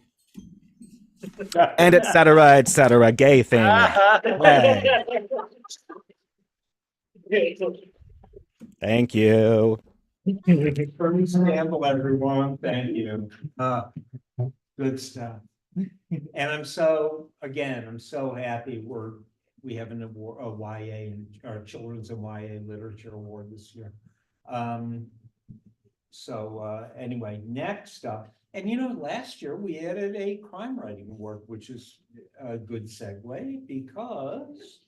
And et cetera, gay thing. Hey. Thank you.
Firm scandal, everyone. Thank you. Good stuff. And I'm so happy we have an award, a YA and our Children's and YA Literature Award this year. Anyway, next up, and last year we added a crime writing award, which is a good segue because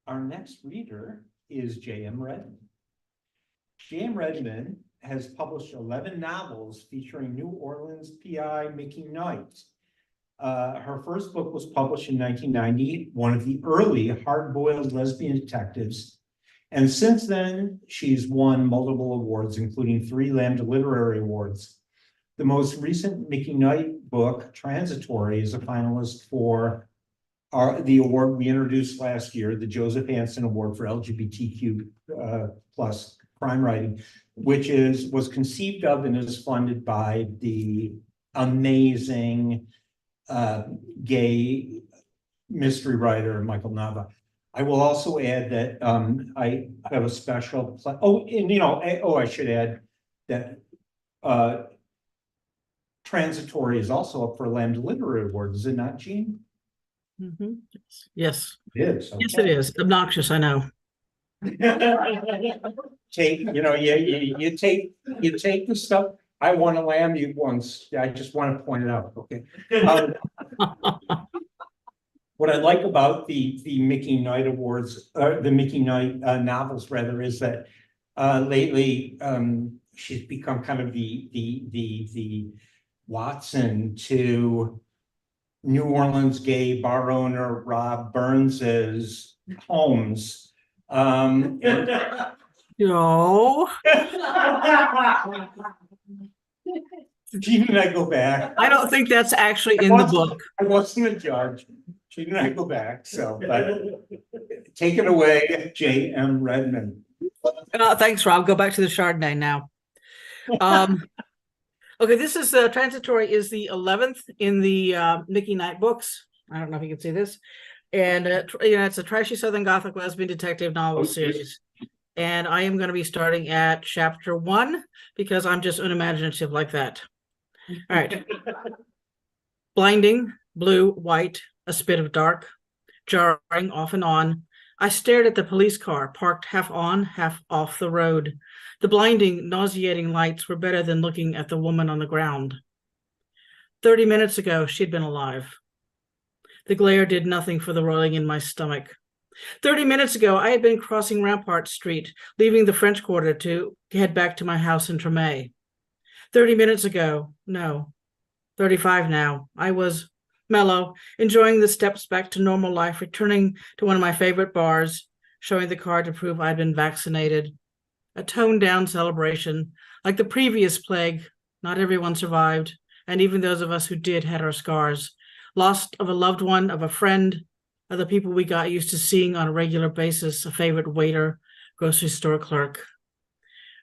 our next reader is J.M. Redman. J.M. Redman has published 11 novels featuring New Orleans PI Mickey Knight. Her first book was published in 1990, one of the early hard-boiled lesbian detectives. And since then, she's won multiple awards, including 3 Lambda Literary Awards. The most recent Mickey Knight book, Transitory, is a finalist for the award we introduced last year, the Joseph Hansen Award for LGBTQ plus crime writing, which was conceived of and is funded by the amazing gay mystery writer Michael Nava. I will also add that I have a special I should add that Transitory is also up for a Lambda Literary Award, is it not, Jean?
Mm-hmm. Yes.
It is. Okay.
Yes, it is. Obnoxious, I know.
You take the stuff. I won a Lamb once. I just want to point it out. Okay. What I like about the Mickey Knight Awards, the Mickey Knight novels rather, is that lately she's become kind of the Watson to New Orleans gay bar owner Rob Burns's Holmes.
No.
Gene and I go back.
I don't think that's actually in the book.
I wasn't a judge. Gene and I go back. So, but take it away, J.M. Redman.
Thanks, Rob. Go back to the Chardonnay now. Okay, this is Transitory is the 11th in the Mickey Knight books. I don't know if you can see this. And it's a trashy Southern Gothic lesbian detective novel series. And I am going to be starting at chapter 1 because I'm just unimaginative like that. All right. Blinding, blue, white, a spit of dark, jarring off and on. I stared at the police car parked half on, half off the road. The blinding, nauseating lights were better than looking at the woman on the ground. 30 minutes ago, she'd been alive. The glare did nothing for the rolling in my stomach. 30 minutes ago, I had been crossing Rampart Street, leaving the French Quarter to head back to my house in Tremay. 30 minutes ago, no, 35 now, I was mellow, enjoying the steps back to normal life, returning to one of my favorite bars, showing the card to prove I'd been vaccinated. A toned-down celebration. Like the previous plague, not everyone survived, and even those of us who did had our scars. Lost of a loved one, of a friend, of the people we got used to seeing on a regular basis, a favorite waiter, grocery store clerk.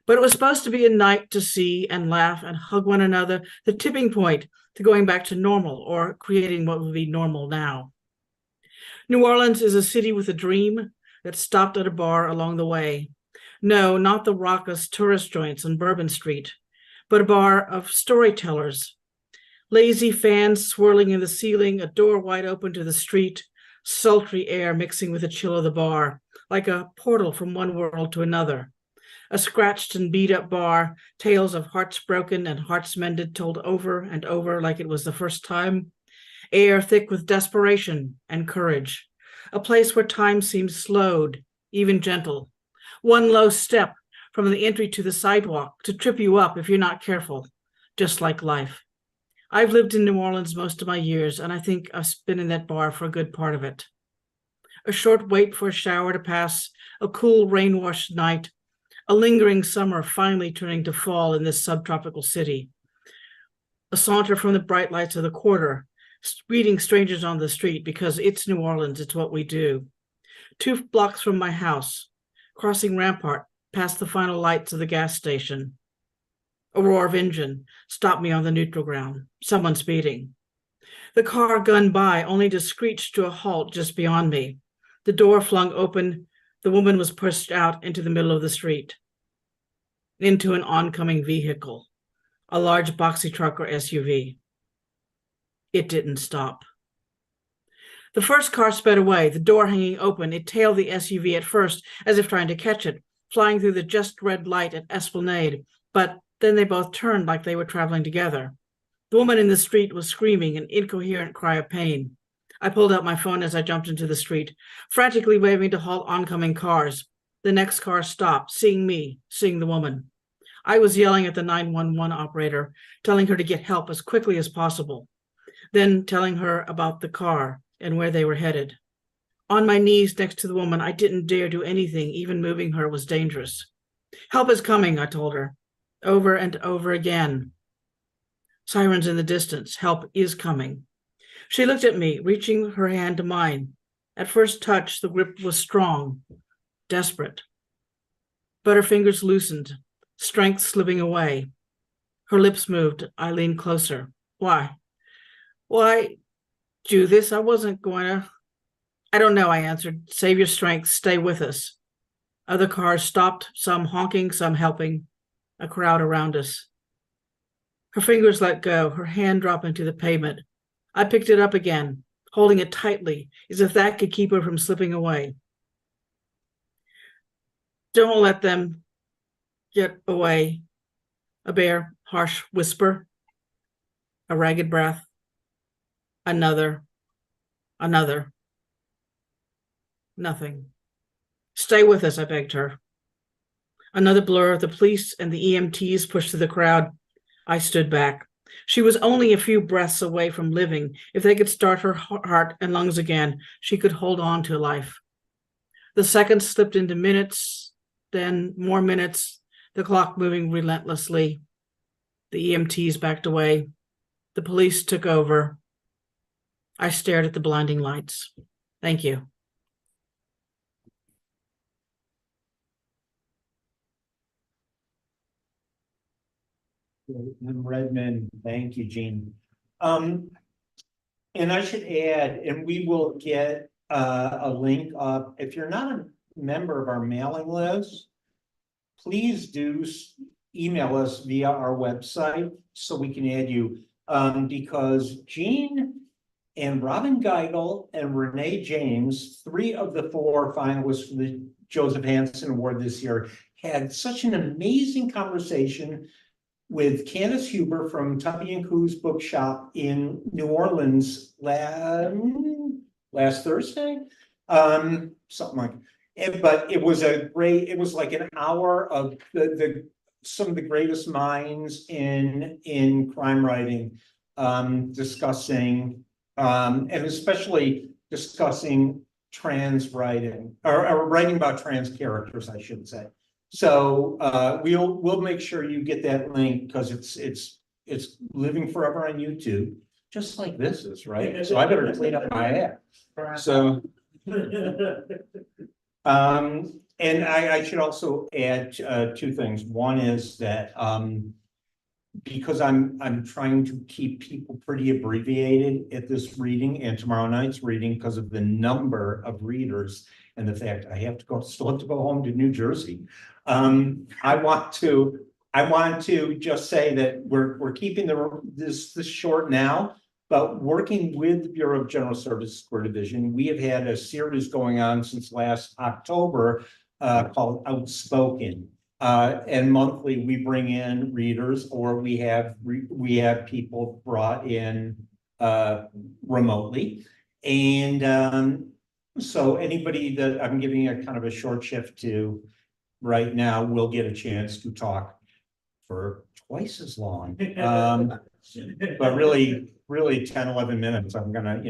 But it was supposed to be a night to see and laugh and hug one another, the tipping point to going back to normal or creating what would be normal now. New Orleans is a city with a dream that stopped at a bar along the way. No, not the raucous tourist joints on Bourbon Street, but a bar of storytellers. Lazy fans swirling in the ceiling, a door wide open to the street, sultry air mixing with the chill of the bar, like a portal from one world to another. A scratched and beat up bar, tales of hearts broken and hearts mended told over and over like it was the first time. Air thick with desperation and courage. A place where time seems slowed, even gentle. One low step from the entry to the sidewalk to trip you up if you're not careful, just like life. I've lived in New Orleans most of my years, and I think I've been in that bar for a good part of it. A short wait for a shower to pass, a cool rain-washed night, a lingering summer finally turning to fall in this subtropical city. A saunter from the bright lights of the quarter, greeting strangers on the street because it's New Orleans, it's what we do. 2 blocks from my house, crossing Rampart, past the final lights of the gas station. A roar of engine stopped me on the neutral ground, someone speeding. The car gunned by, only to screech to a halt just beyond me. The door flung open, the woman was pushed out into the middle of the street, into an oncoming vehicle, a large boxy truck or SUV. It didn't stop. The first car sped away, the door hanging open. It tailed the SUV at first, as if trying to catch it, flying through the just red light at Esplanade, but then they both turned like they were traveling together. The woman in the street was screaming an incoherent cry of pain. I pulled out my phone as I jumped into the street, frantically waving to halt oncoming cars. The next car stopped, seeing me, seeing the woman. I was yelling at the 911 operator, telling her to get help as quickly as possible, then telling her about the car and where they were headed. On my knees next to the woman, I didn't dare do anything, even moving her was dangerous. Help is coming, I told her, over and over again. Sirens in the distance, help is coming. She looked at me, reaching her hand to mine. At first touch, the grip was strong, desperate. But her fingers loosened, strength slipping away. Her lips moved. I leaned closer. Why? Why do this? I wasn't going to. I don't know, I answered. Save your strength. Stay with us. Other cars stopped, some honking, some helping. A crowd around us. Her fingers let go, her hand dropped into the pavement. I picked it up again, holding it tightly, as if that could keep her from slipping away. Don't let them get away. A bare, harsh whisper. A ragged breath. Another. Nothing. Stay with us, I begged her. Another blur. The police and the EMTs pushed through the crowd. I stood back. She was only a few breaths away from living. If they could start her heart and lungs again, she could hold on to life. The seconds slipped into minutes, then more minutes, the clock moving relentlessly. The EMTs backed away. The police took over. I stared at the blinding lights. Thank you.
And Redmond, thank you, Jean. And I should add, and we will get a link up. If you're not a member of our mailing list, please do email us via our website so we can add you. Because Jean and Robin Geigel and Renee James, 3 of the 4 finalists for the Joseph Hansen Award this year, had such an amazing conversation with Candace Huber from Tuppy and Coo's bookshop in New Orleans last Thursday. Something like it, but it was like an hour of some of the greatest minds in crime writing, discussing and especially discussing trans writing or writing about trans characters, I should say. So we'll make sure you get that link because it's living forever on YouTube, just like this is, right? So I better clean up my act. So And I should also add two things. One is that because I'm trying to keep people pretty abbreviated at this reading and tomorrow night's reading because of the number of readers and the fact I have to still have to go home to New Jersey. I want to just say that we're keeping this short now, but working with the Bureau of General Services Square Division, we have had a series going on since last October called Outspoken. And monthly we bring in readers, or we have people brought in remotely. And so anybody that I'm giving a kind of a short shift to right now will get a chance to talk for twice as long. But really 10, 11 minutes, I'm gonna,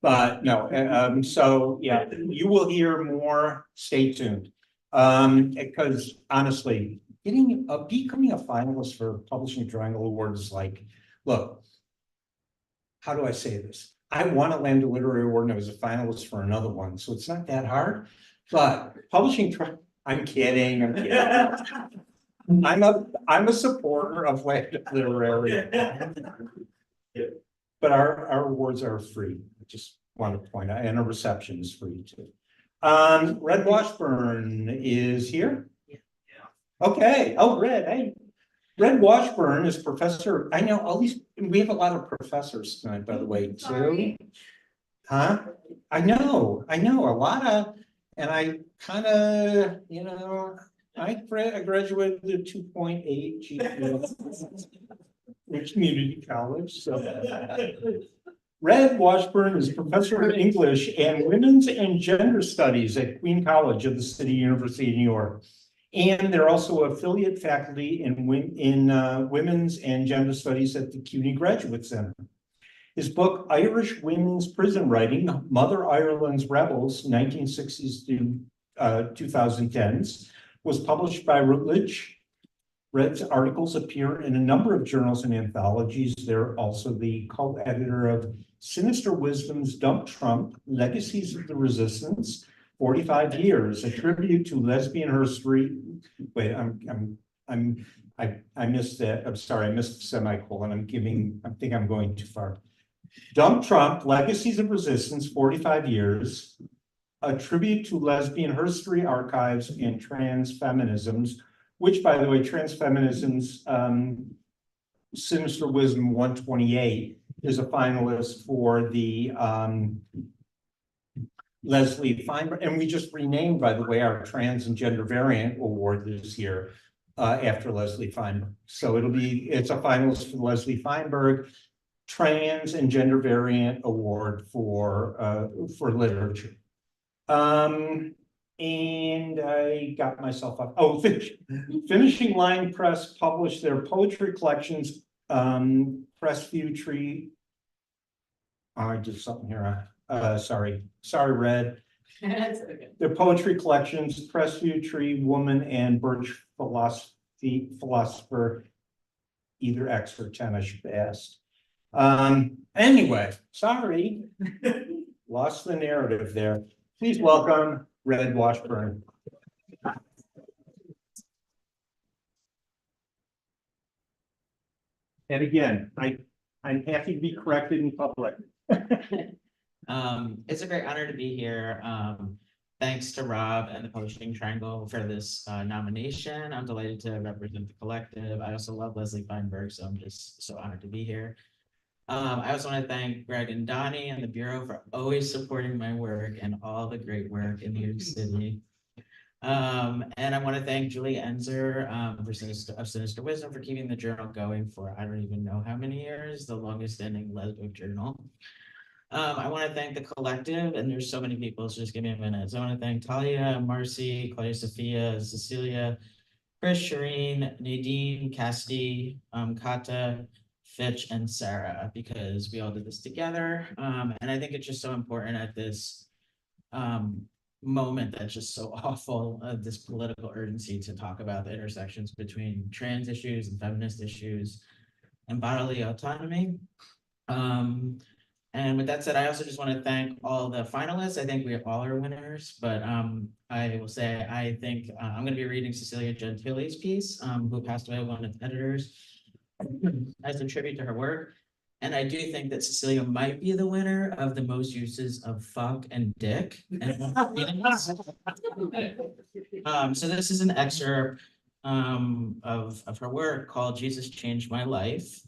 but no, so yeah, you will hear more, stay tuned. Because honestly, becoming a finalist for Publishing Triangle Award is like, look, how do I say this? I won a Lambda Literary Award and I was a finalist for another one, so it's not that hard. But I'm kidding. I'm a supporter of Lambda Literary. But our awards are free. I just want to point out, and a reception is free too. Red Washburn is here. Yeah. Okay. Oh, Red. Hey, Red Washburn is professor. I know all these. We have a lot of professors tonight, by the way, too.
Sorry.
Huh? I know a lot of, and I kind of, I graduated with a 2.8 GPA in community college. So Red Washburn is professor of English and Women's and Gender Studies at Queen College of the City University of New York. And they're also affiliate faculty in Women's and Gender Studies at the CUNY Graduate Center. His book, Irish Women's Prison Writing, Mother Ireland's Rebels, 1960s to 2010s, was published by Routledge. Red's articles appear in a number of journals and anthologies. They're also the co-editor of Sinister Wisdom's Dump Trump, Legacies of the Resistance, 45 Years, a tribute to lesbian history. Wait, I missed that. I'm sorry, I missed the semicolon. I think I'm going too far. Dump Trump, Legacies of Resistance, 45 Years, a tribute to lesbian history, archives, and trans feminisms, which, by the way, trans feminisms, Sinister Wisdom 128 is a finalist for the Leslie Feinberg, and we just renamed, by the way, our Trans and Gender Variant Award this year after Leslie Feinberg. So it's a finalist for the Leslie Feinberg Trans and Gender Variant Award for literature. And I got myself up. Oh, Finishing Line Press published their poetry collections. Crestview Tree. I did something here. Sorry, Red. Their poetry collections, Crestview Tree, Woman, and Birch Philosopher. Either X or 10, I should have asked. Anyway, sorry. Lost the narrative there. Please welcome Red Washburn. And again, I'm happy to be corrected in public.
It's a great honor to be here. Thanks to Rob and the Publishing Triangle for this nomination. I'm delighted to represent the collective. I also love Leslie Feinberg, so I'm just so honored to be here. I also want to thank Greg and Donnie and the Bureau for always supporting my work and all the great work in New York City. And I want to thank Julie Enzer for Sinister Wisdom for keeping the journal going for I don't even know how many years, the longest standing lesbian journal. I want to thank the collective, and there's so many people, so just give me a minute. So I want to thank Talia, Marcy, Claudia Sophia, Cecilia, Chris, Shireen, Nadine, Cassidy, Kata, Fitch, and Sarah, because we all did this together. And I think it's just so important at this moment that's just so awful, this political urgency to talk about the intersections between trans issues and feminist issues and bodily autonomy. And with that said, I also just want to thank all the finalists. I think we all are winners, but I will say I think I'm going to be reading Cecilia Gentile's piece, who passed away, one of the editors, as a tribute to her work. And I do think that Cecilia might be the winner of the most uses of fuck and dick. So this is an excerpt of her work called Jesus Changed My Life.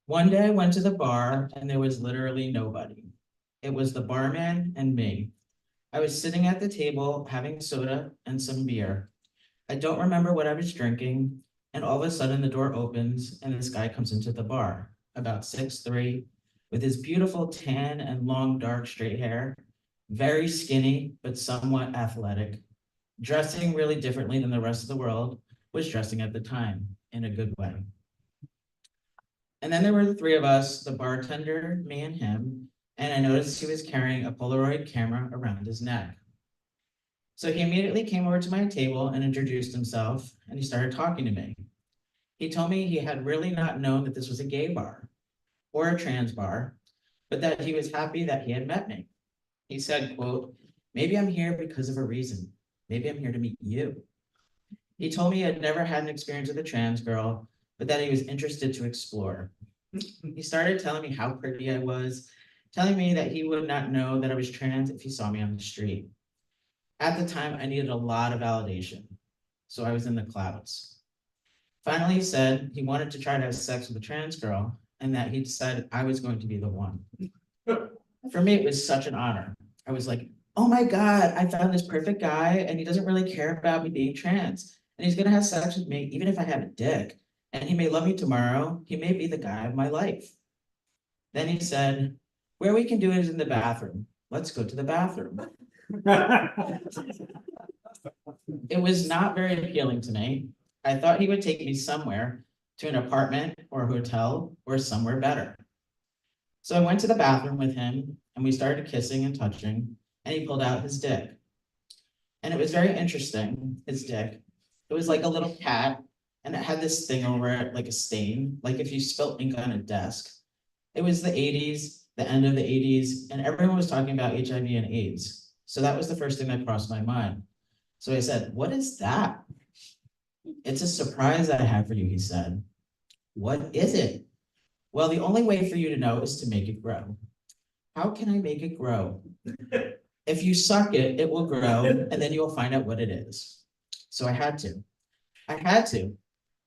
One day I went to the bar and there was literally nobody. It was the barman and me. I was sitting at the table having soda and some beer. I don't remember what I was drinking, and all of a sudden the door opens and this guy comes into the bar, about 6'3", with his beautiful tan and long dark straight hair, very skinny but somewhat athletic, dressing really differently than the rest of the world was dressing at the time, in a good way. And then there were the three of us, the bartender, me and him, and I noticed he was carrying a Polaroid camera around his neck. So he immediately came over to my table and introduced himself, and he started talking to me. He told me he had really not known that this was a gay bar or a trans bar, but that he was happy that he had met me. He said, quote, "Maybe I'm here because of a reason. Maybe I'm here to meet you." He told me he had never had an experience with a trans girl, but that he was interested to explore. He started telling me how pretty I was, telling me that he would not know that I was trans if he saw me on the street. At the time, I needed a lot of validation, so I was in the clouds. Finally, he said he wanted to try to have sex with a trans girl and that he decided I was going to be the one. For me, it was such an honor. I was like, oh my God, I found this perfect guy and he doesn't really care about me being trans. And he's gonna have sex with me even if I have a dick. And he may love me tomorrow. He may be the guy of my life. Then he said, where we can do it is in the bathroom. Let's go to the bathroom. It was not very appealing to me. I thought he would take me somewhere, to an apartment or a hotel or somewhere better. So I went to the bathroom with him and we started kissing and touching, and he pulled out his dick. And it was very interesting, his dick. It was like a little cat and it had this thing over it, like a stain, like if you spilt ink on a desk. It was the 80s, the end of the 80s, and everyone was talking about HIV and AIDS. So that was the first thing that crossed my mind. So I said, what is that? It's a surprise that I have for you, he said. What is it? Well, the only way for you to know is to make it grow. How can I make it grow? If you suck it, it will grow, and then you'll find out what it is. So I had to.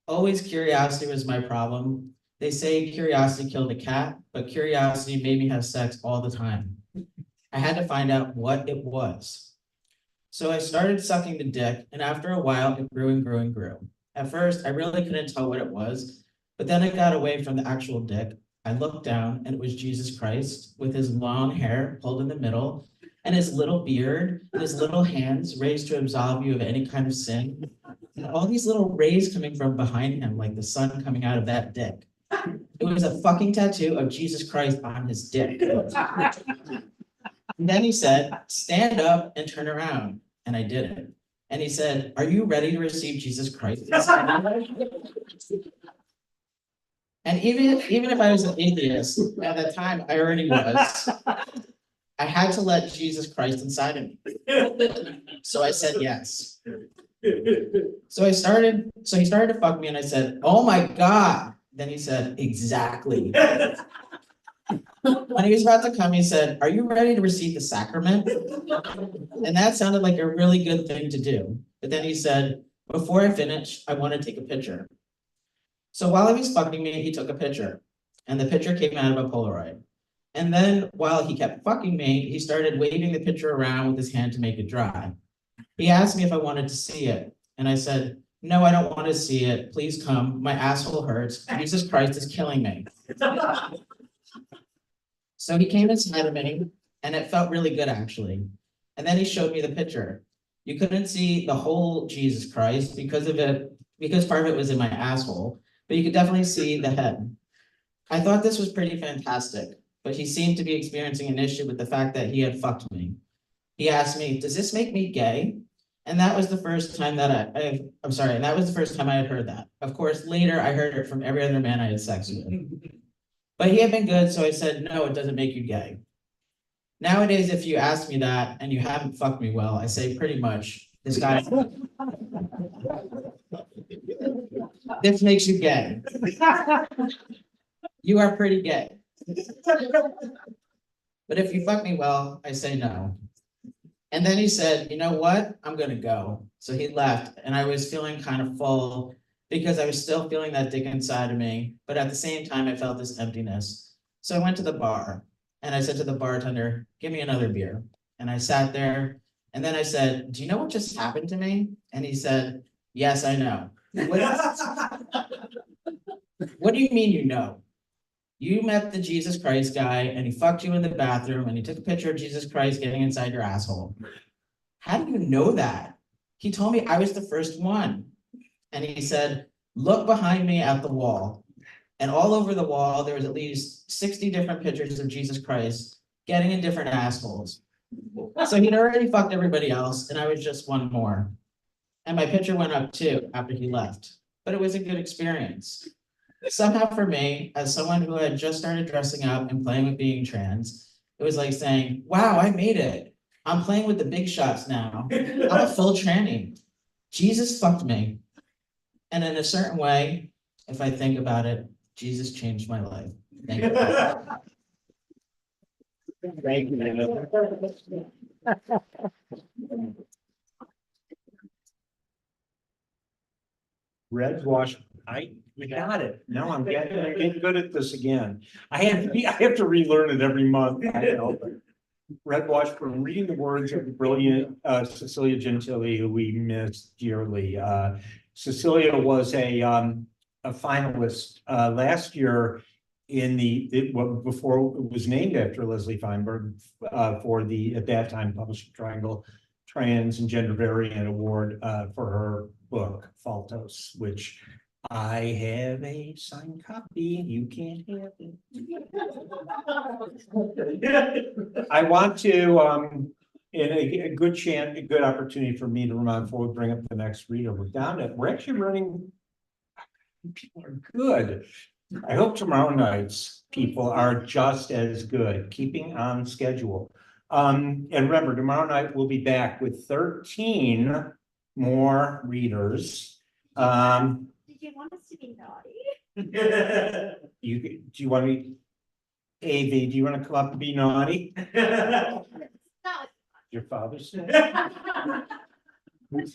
Always curiosity was my problem. They say curiosity killed a cat, but curiosity made me have sex all the time. I had to find out what it was. So I started sucking the dick, and after a while, it grew and grew and grew. At first, I really couldn't tell what it was, but then I got away from the actual dick. I looked down, and it was Jesus Christ with his long hair pulled in the middle, and his little beard, and his little hands raised to absolve you of any kind of sin. And all these little rays coming from behind him, like the sun coming out of that dick. It was a fucking tattoo of Jesus Christ on his dick. And then he said, stand up and turn around. And I did it. And he said, are you ready to receive Jesus Christ? And even if I was an atheist, at that time I already was, I had to let Jesus Christ inside of me. So I said yes. So he started to fuck me and I said, oh my God. Then he said, exactly. When he was about to come, he said, are you ready to receive the sacrament? And that sounded like a really good thing to do. But then he said, before I finish, I want to take a picture. So while he was fucking me, he took a picture. And the picture came out of a Polaroid. And then while he kept fucking me, he started waving the picture around with his hand to make it dry. He asked me if I wanted to see it. And I said, no, I don't want to see it. Please come. My asshole hurts. Jesus Christ is killing me. So he came inside of me and it felt really good actually. And then he showed me the picture. You couldn't see the whole Jesus Christ because part of it was in my asshole, but you could definitely see the head. I thought this was pretty fantastic, but he seemed to be experiencing an issue with the fact that he had fucked me. He asked me, does this make me gay? And that was the first time that that was the first time I had heard that. Of course, later I heard it from every other man I had sex with. But he had been good, so I said, no, it doesn't make you gay. Nowadays, if you ask me that and you haven't fucked me well, I say pretty much, this guy. This makes you gay. You are pretty gay. But if you fuck me well, I say no. And then he said, you know what? I'm gonna go. So he left, and I was feeling kind of full because I was still feeling that dick inside of me, but at the same time, I felt this emptiness. So I went to the bar, and I said to the bartender, give me another beer. And I sat there, and then I said, do you know what just happened to me? And he said, yes, I know. What do you mean you know? You met the Jesus Christ guy and he fucked you in the bathroom and he took a picture of Jesus Christ getting inside your asshole. How do you know that? He told me I was the first one. And he said, look behind me at the wall. And all over the wall, there was at least 60 different pictures of Jesus Christ getting in different assholes. So he'd already fucked everybody else and I was just one more. And my picture went up too after he left. But it was a good experience. Somehow for me, as someone who had just started dressing up and playing with being trans, it was like saying, wow, I made it. I'm playing with the big shots now. I'm a full tranny. Jesus fucked me. And in a certain way, if I think about it, Jesus changed my life. Thank you.
Thank you, Nana. Red wash, we got it. No, I'm getting good at this again. I have to relearn it every month. I know. Red wash from reading the words of the brilliant Cecilia Gentili, who we miss dearly. Cecilia was a finalist last year in before it was named after Leslie Feinberg for the at that time Publishing Triangle Trans and Gender Variant Award for her book Faltos, which I have a signed copy. You can't have it. I want to in a good opportunity for me to remind before we bring up the next reader. We're actually running. People are good. I hope tomorrow night's people are just as good, keeping on schedule. And remember, tomorrow night we'll be back with 13 more readers.
Did you want us to be naughty?
Do you want me, AV, do you want to come up and be naughty?
No.
Your father said. You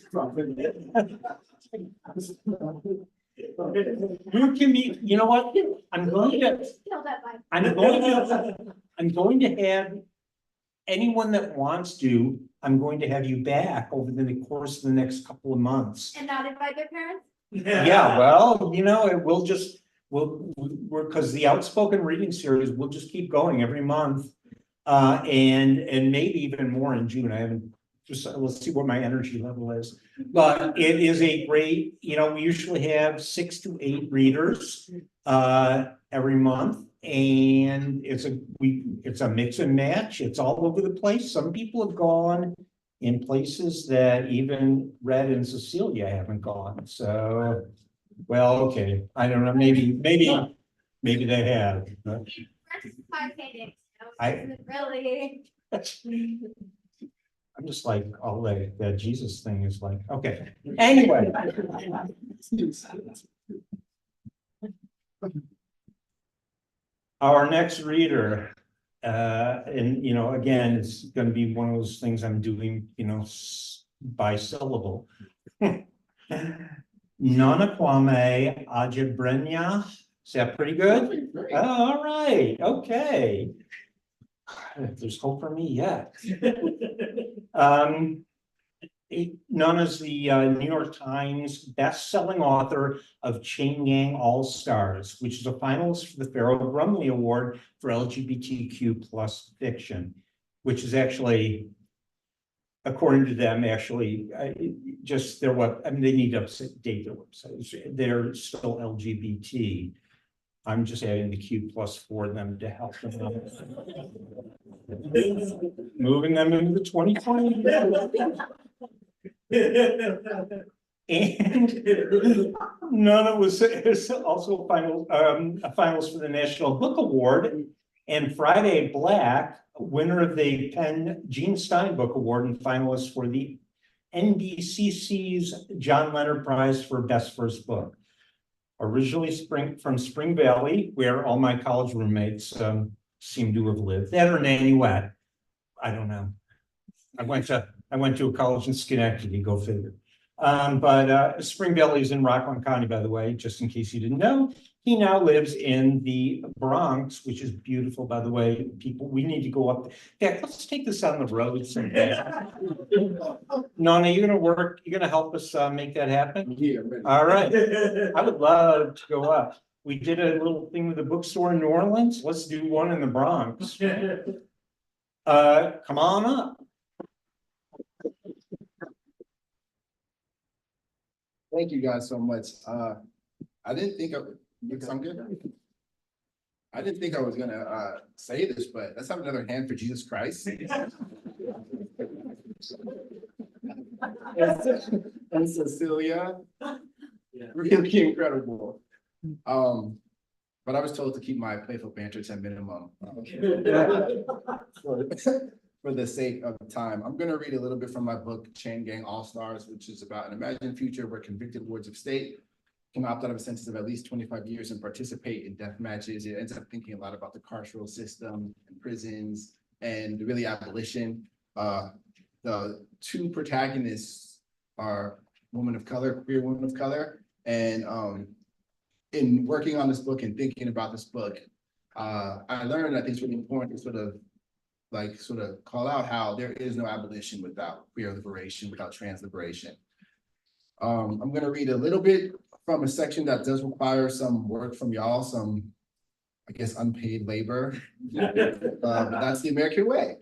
can be, you know what? I'm going to have anyone that wants to, I'm going to have you back over the course of the next couple of months.
And not invite their parents?
Yeah, well, we're because the outspoken reading series, we'll just keep going every month. And maybe even more in June. I haven't let's see what my energy level is. But it is a great, we usually have 6 to 8 readers every month. And it's a mix and match. It's all over the place. Some people have gone in places that even Red and Cecilia haven't gone. So, well, okay. I don't know. Maybe they have. But
Really.
I'm just like, all that Jesus thing is like, okay. Anyway. Our next reader, and again, it's going to be one of those things I'm doing, by syllable. Nona Kwame Ajabrenya. Is that pretty good? Oh, all right. Okay. There's hope for me yet. Nona's the New York Times best-selling author of Chain Gang All Stars, which is a finalist for the Farrell Brumley Award for LGBTQ plus fiction, which is actually, according to them, actually just they need to update their websites. They're still LGBT. I'm just adding the Q plus for them to help them out. Moving them into the 2020. And none was also a finalist for the National Book Award. And Friday Black, winner of the Penn Gene Stein Book Award and finalist for the NBCC's John Leonard Prize for Best First Book. Originally from Spring Valley, where all my college roommates seem to have lived. That or Nanuet. I don't know. I went to a college in Schenectady, go figure. But Spring Valley is in Rockland County, by the way, just in case you didn't know. He now lives in the Bronx, which is beautiful, by the way. People, we need to go up. Yeah, let's take this on the road someday. Nona, you're gonna help us make that happen?
Yeah.
All right. I would love to go up. We did a little thing with the bookstore in New Orleans. Let's do one in the Bronx. Come on up.
Thank you guys so much. I didn't think I'm good. I didn't think I was gonna say this, but let's have another hand for Jesus Christ. And Cecilia. Really incredible. But I was told to keep my playful banter to a minimum. For the sake of time, I'm going to read a little bit from my book, Chain Gang All-Stars, which is about an imagined future where convicted wards of state can opt out of a sentence of at least 25 years and participate in death matches. It ends up thinking a lot about the carceral system and prisons and really abolition. The two protagonists are women of color, queer women of color. And in working on this book and thinking about this book, I learned, I think it's really important to sort of call out how there is no abolition without queer liberation, without trans liberation. I'm gonna read a little bit from a section that does require some work from y'all, some, I guess, unpaid labor. But that's the American way.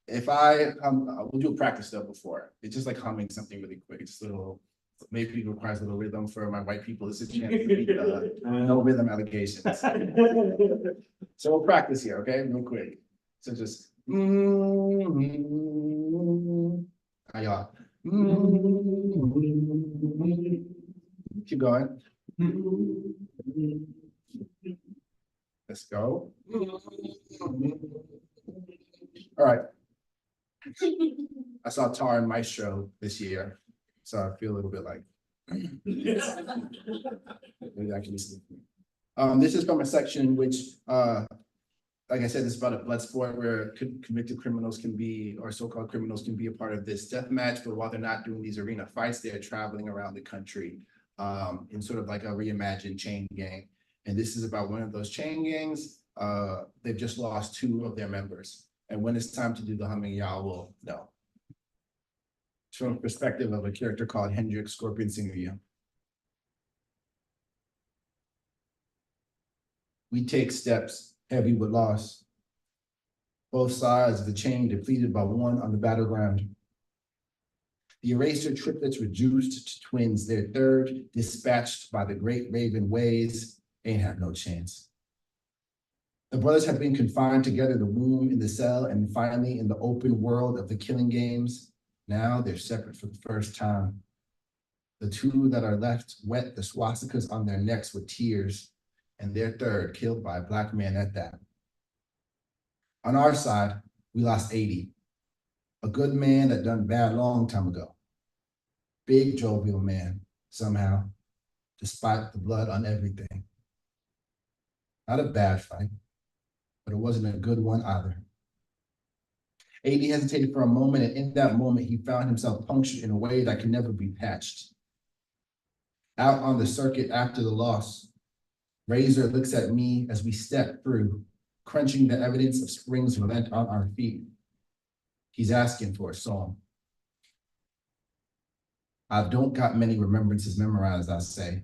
If we'll do a practice stuff before. It's just like humming something really quick. It's just a little, maybe it requires a little rhythm for my white people. This is a chance to read, no rhythm allegations. So we'll practice here, okay, real quick. So just y'all. Keep going. Let's go. All right. I saw Tar and Maestro this year, so I feel a little bit like maybe actually. This is from a section which, like I said, this is about a blood sport where convicted criminals can be, or so-called criminals can be a part of this death match, but while they're not doing these arena fights, they're traveling around the country in sort of like a reimagined chain gang. And this is about one of those chain gangs. They've just lost 2 of their members. And when it's time to do the humming, y'all will know. It's from the perspective of a character called Hendrik Scorpion Singer Young. We take steps heavy with loss. Both sides of the chain depleted by one on the battleground. The eraser triplets reduced to twins, their third dispatched by the great raven ways, ain't have no chance. The brothers have been confined together, the womb in the cell, and finally in the open world of the killing games. Now they're separate for the first time. The 2 that are left wet the swastikas on their necks with tears, and their third killed by a Black man at that. On our side, we lost 80. A good man that done bad long time ago. Big jovial man, somehow, despite the blood on everything. Not a bad fight, but it wasn't a good one either. 80 hesitated for a moment, and in that moment, he found himself punctured in a way that can never be patched. Out on the circuit after the loss, Razor looks at me as we step through, crunching the evidence of Spring's relent on our feet. He's asking for a song. I don't got many remembrances memorized, I say.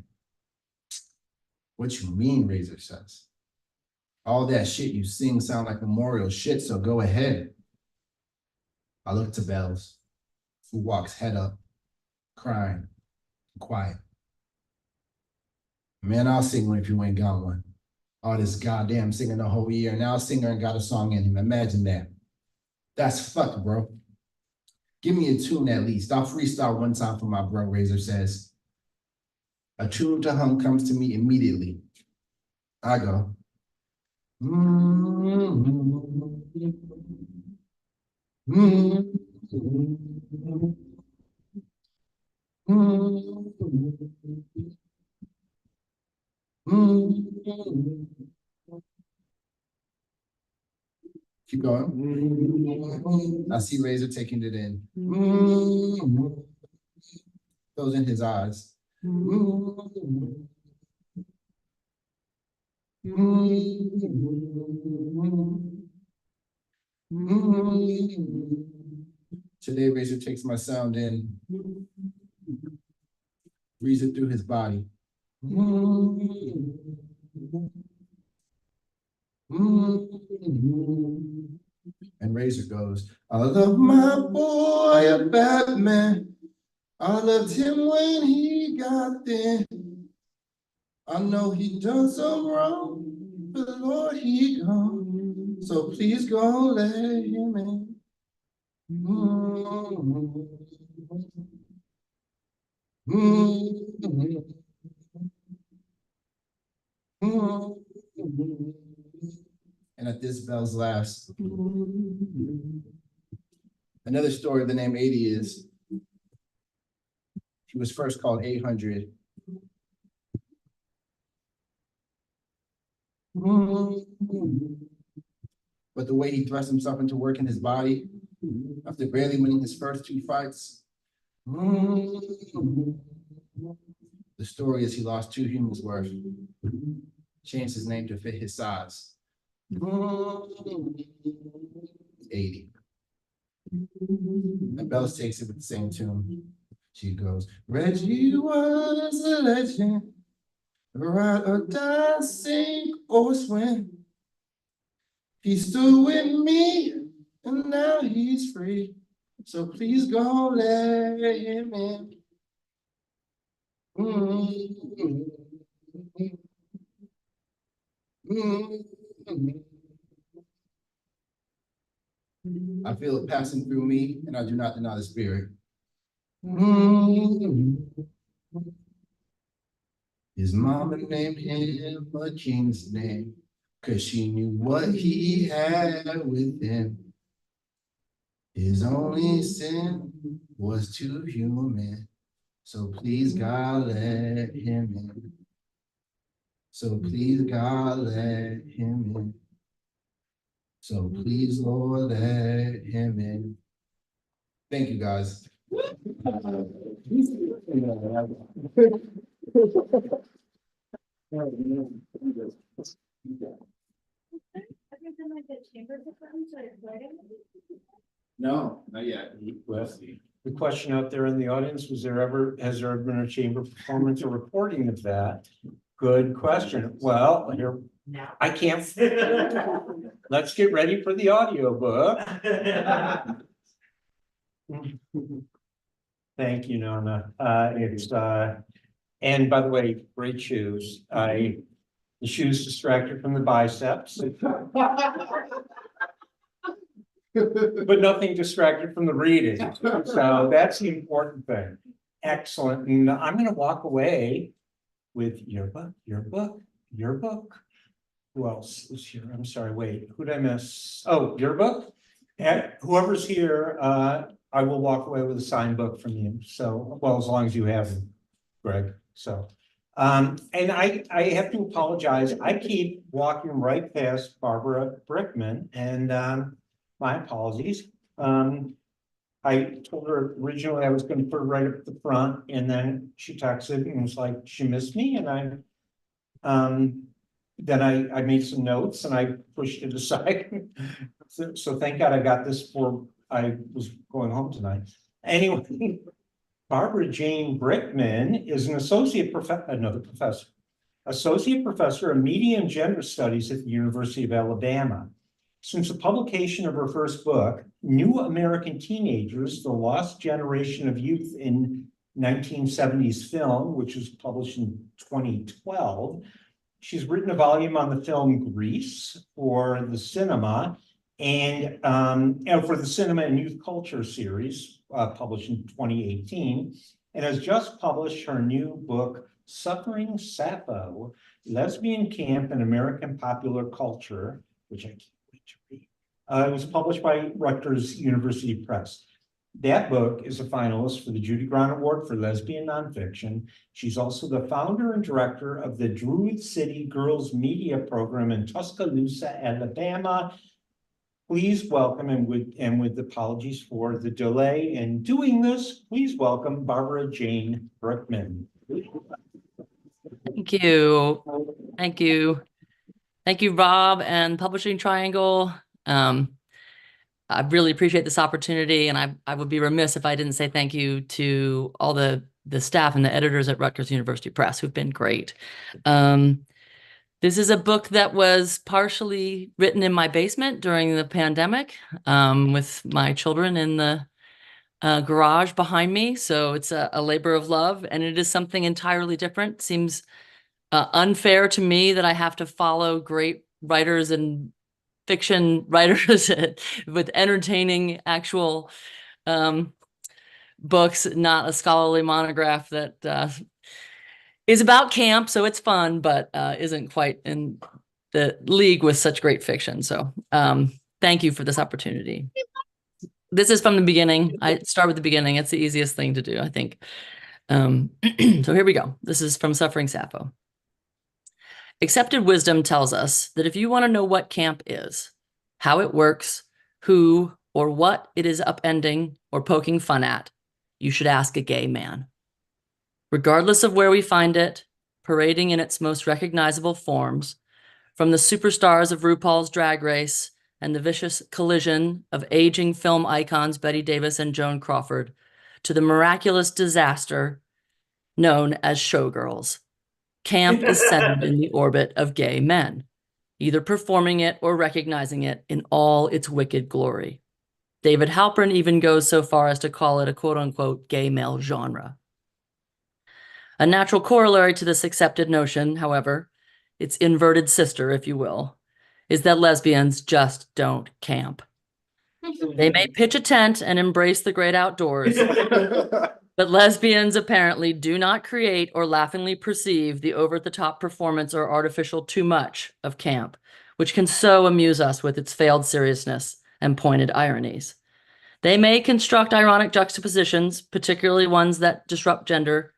What you mean, Razor says. All that shit you sing sound like memorial shit, so go ahead. I look to Bells, who walks head up, crying, quiet. Man, I'll sing one if you ain't got one. All this goddamn singing the whole year, now a singer ain't got a song in him. Imagine that. That's fucked, bro. Give me a tune at least. I'll freestyle one time for my bro. Razor says, a tune to hum comes to me immediately. I go. Keep going. I see Razor taking it in. Those in his eyes. Today, Razor takes my sound in, reads it through his body. And Razor goes, I love my boy a Batman. I loved him when he got there. I know he done some wrong, but Lord, he gone. So please go let him in. And at this, Bells laughs. Another story of the name 80 is, he was first called 800. But the way he thrust himself into working his body, after barely winning his first 2 fights, the story is he lost 2 humans worth, changed his name to fit his size. 80. And Bells takes it with the same tune. She goes, Reggie was a legend, ride or die, sink or swim. He stood with me, and now he's free. So please go let him in. I feel it passing through me, and I do not deny the spirit. His mama named him a king's name, 'cause she knew what he had within. His only sin was too human. So please God let him in. So please God let him in. So please Lord let him in. Thank you guys. No, not yet.
The question out there in the audience, has there ever been a chamber performance or recording of that? Good question. Well, here, I can't. Let's get ready for the audiobook. Thank you, Nona. And by the way, great shoes. The shoes distracted from the biceps. But nothing distracted from the reading. So that's the important thing. Excellent. And I'm going to walk away with your book. Who else is here? I'm sorry, wait, who did I miss? Oh, your book? And whoever's here, I will walk away with a signed book from you. So, well, as long as you have them, Greg. So, and I have to apologize. I keep walking right past Barbara Brickman, and my apologies. I told her originally I was going to put her right up at the front, and then she texted and was like, she missed me, and then I made some notes and I pushed it aside. So thank God I got this before I was going home tonight. Anyway, Barbara Jane Brickman is an associate professor of media and gender studies at the University of Alabama. Since the publication of her first book, New American Teenagers, The Lost Generation of Youth in 1970s Film, which was published in 2012, she's written a volume on the film Grease for the cinema And for the Cinema and Youth Culture series, published in 2018, and has just published her new book, Suffering Sappho, Lesbian Camp in American Popular Culture, which I can't wait to read. It was published by Rutgers University Press. That book is a finalist for the Judy Grant Award for Lesbian Nonfiction. She's also the founder and director of the Druid City Girls Media Program in Tuscaloosa, Alabama. Please welcome, and with apologies for the delay in doing this, please welcome Barbara Jane Brookman.
Thank you. Thank you. Thank you, Rob and Publishing Triangle. I really appreciate this opportunity, and I would be remiss if I didn't say thank you to all the staff and the editors at Rutgers University Press who've been great. This is a book that was partially written in my basement during the pandemic, with my children in the garage behind me. So it's a labor of love, and it is something entirely different. Seems unfair to me that I have to follow great writers and fiction writers with entertaining actual books, not a scholarly monograph that is about camp, so it's fun, but isn't quite in the league with such great fiction. So thank you for this opportunity. This is from the beginning. I start with the beginning. It's the easiest thing to do, I think. So here we go. This is from Suffering Sappho. Accepted wisdom tells us that if you want to know what camp is, how it works, who or what it is upending or poking fun at, you should ask a gay man. Regardless of where we find it, parading in its most recognizable forms, from the superstars of RuPaul's Drag Race and the vicious collision of aging film icons Bette Davis and Joan Crawford, to the miraculous disaster known as showgirls, camp is centered in the orbit of gay men, either performing it or recognizing it in all its wicked glory. David Halpern even goes so far as to call it a quote-unquote gay male genre. A natural corollary to this accepted notion, however, its inverted sister, if you will, is that lesbians just don't camp. They may pitch a tent and embrace the great outdoors, but lesbians apparently do not create or laughingly perceive the over-the-top performance or artificial too much of camp, which can so amuse us with its failed seriousness and pointed ironies. They may construct ironic juxtapositions, particularly ones that disrupt gender,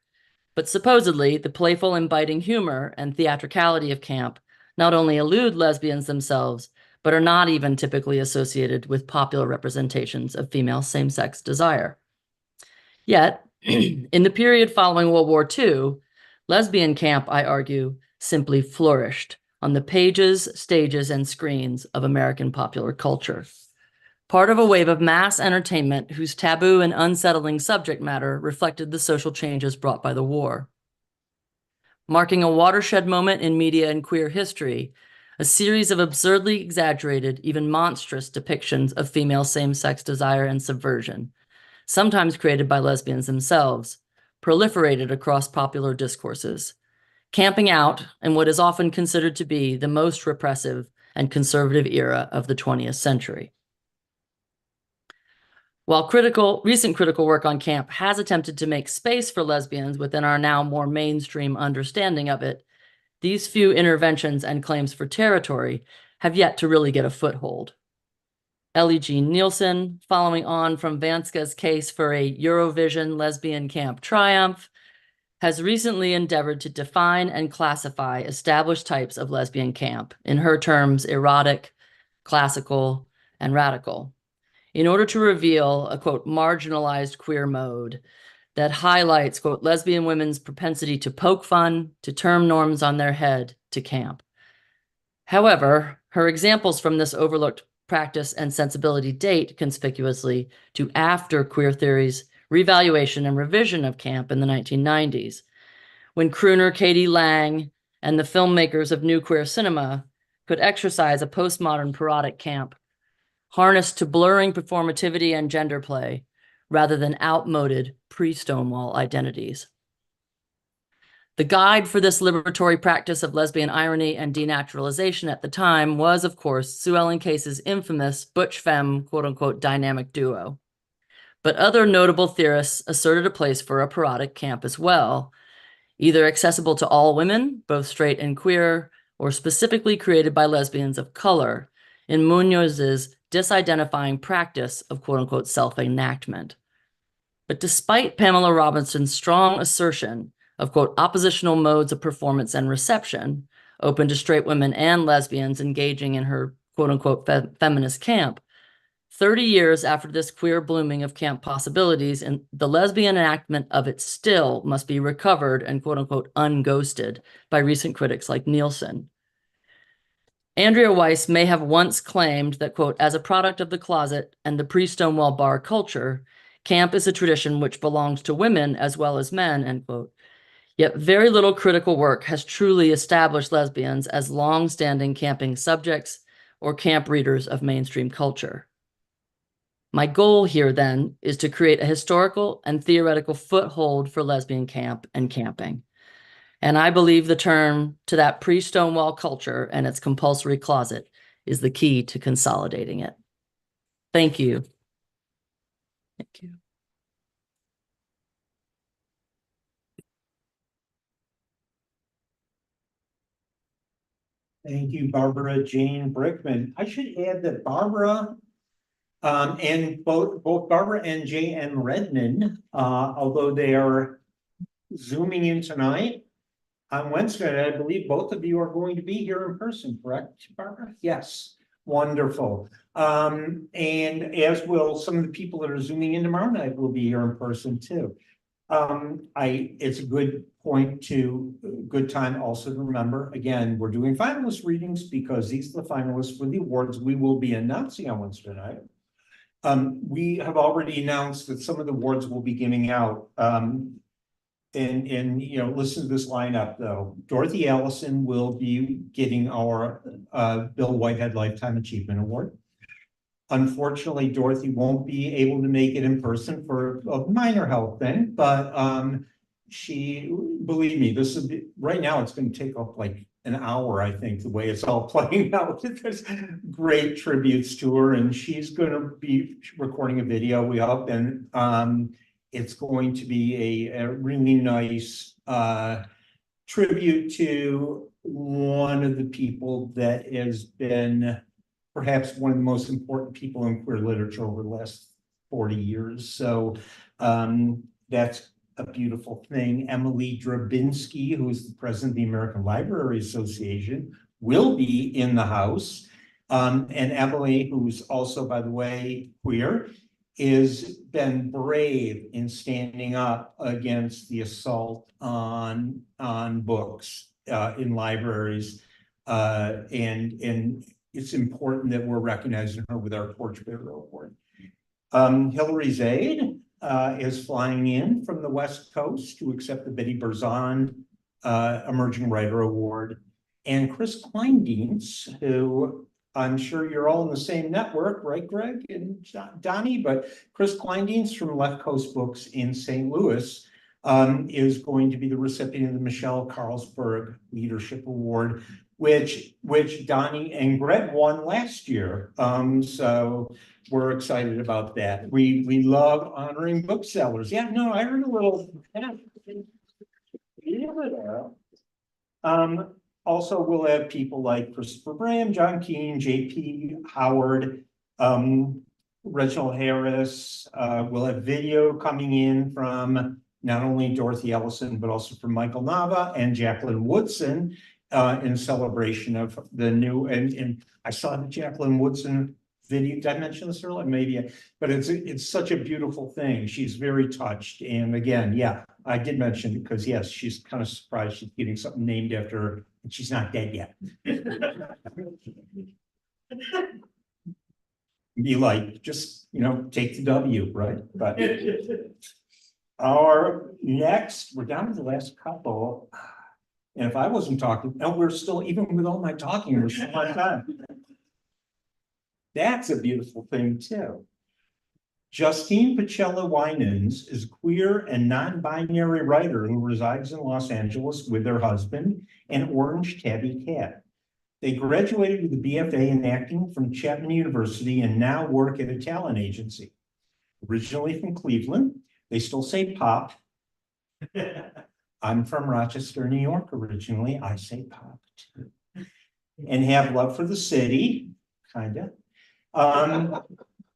but supposedly the playful and biting humor and theatricality of camp not only elude lesbians themselves, but are not even typically associated with popular representations of female same-sex desire. Yet, in the period following World War II, lesbian camp, I argue, simply flourished on the pages, stages, and screens of American popular culture. Part of a wave of mass entertainment whose taboo and unsettling subject matter reflected the social changes brought by the war. Marking a watershed moment in media and queer history, a series of absurdly exaggerated, even monstrous depictions of female same-sex desire and subversion, sometimes created by lesbians themselves, proliferated across popular discourses, camping out in what is often considered to be the most repressive and conservative era of the 20th century. While recent critical work on camp has attempted to make space for lesbians within our now more mainstream understanding of it, these few interventions and claims for territory have yet to really get a foothold. Ellie Jean Nielsen, following on from Vanska's case for a Eurovision lesbian camp triumph, has recently endeavored to define and classify established types of lesbian camp, in her terms erotic, classical, and radical, in order to reveal a, quote, marginalized queer mode that highlights, quote, lesbian women's propensity to poke fun, to term norms on their head, to camp. However, her examples from this overlooked practice and sensibility date conspicuously to after queer theory's revaluation and revision of camp in the 1990s, when crooner Katie Lang and the filmmakers of new queer cinema could exercise a postmodern parodic camp harnessed to blurring performativity and gender play, rather than outmoded pre-Stonewall identities. The guide for this liberatory practice of lesbian irony and denaturalization at the time was, of course, Sue Ellen Case's infamous butch femme quote-unquote dynamic duo. But other notable theorists asserted a place for a parodic camp as well, either accessible to all women, both straight and queer, or specifically created by lesbians of color, in Munoz's disidentifying practice of quote-unquote self-enactment. But despite Pamela Robinson's strong assertion of quote oppositional modes of performance and reception, open to straight women and lesbians engaging in her quote-unquote feminist camp, 30 years after this queer blooming of camp possibilities, and the lesbian enactment of it still must be recovered and quote-unquote unghosted by recent critics like Nielsen. Andrea Weiss may have once claimed that, quote, as a product of the closet and the pre-Stonewall bar culture, camp is a tradition which belongs to women as well as men, end quote. Yet very little critical work has truly established lesbians as long-standing camping subjects or camp readers of mainstream culture. My goal here, then, is to create a historical and theoretical foothold for lesbian camp and camping. And I believe the term to that pre-Stonewall culture and its compulsory closet is the key to consolidating it. Thank you. Thank you.
Thank you, Barbara Jane Brickman. I should add that Barbara and both Barbara and J.M. Redman, although they are Zooming in tonight on Wednesday, I believe both of you are going to be here in person, correct, Barbara? Yes, wonderful. And as will some of the people that are Zooming in tomorrow night will be here in person too. It's a good point good time also to remember, again, we're doing finalist readings because these are the finalists for the awards we will be announcing on Wednesday night. We have already announced that some of the awards we'll be giving out. And you know, listen to this lineup though. Dorothy Allison will be getting our Bill Whitehead Lifetime Achievement Award. Unfortunately, Dorothy won't be able to make it in person for a minor health thing, but believe me, this is right now it's going to take up like an hour, I think, the way it's all playing out. There's great tributes to her, and she's going to be recording a video, we hope, and it's going to be a really nice tribute to one of the people that has been perhaps one of the most important people in queer literature over the last 40 years. So that's a beautiful thing. Emily Drabinski, who is the president of the American Library Association, will be in the house. And Emily, who's also, by the way, queer, has been brave in standing up against the assault on books in libraries. And it's important that we're recognizing her with our Torchbearer Award. Hillary Zaid is flying in from the West Coast to accept the Betty Berzon Emerging Writer Award. And Chris Kleindienst, who I'm sure you're all in the same network, right, Greg and Donnie? But Chris Kleindienst from Left Coast Books in St. Louis is going to be the recipient of the Michelle Carlsberg Leadership Award, which Donnie and Greg won last year. So we're excited about that. We love honoring booksellers. Yeah, no, I heard a little. Also, we'll have people like Christopher Graham, John Keane, J.P. Howard, Reginald Harris. We'll have video coming in from not only Dorothy Ellison, but also from Michael Nava and Jacqueline Woodson in celebration of the new, and I saw the Jacqueline Woodson video. Did I mention this earlier? Maybe, but it's such a beautiful thing. She's very touched. And again, yeah, I did mention because yes, she's kind of surprised she's getting something named after her, and she's not dead yet. Be like, just, you know, take the W, right? But our next, we're down to the last couple. And if I wasn't talking, no, we're still, even with all my talking, we're still on time. That's a beautiful thing too. Justine Pachella Winans is a queer and non-binary writer who resides in Los Angeles with their husband and orange tabby cat. They graduated with a BFA in acting from Chapman University and now work at a talent agency. Originally from Cleveland, they still say pop. I'm from Rochester, New York originally. I say pop too. And have love for the city, kinda.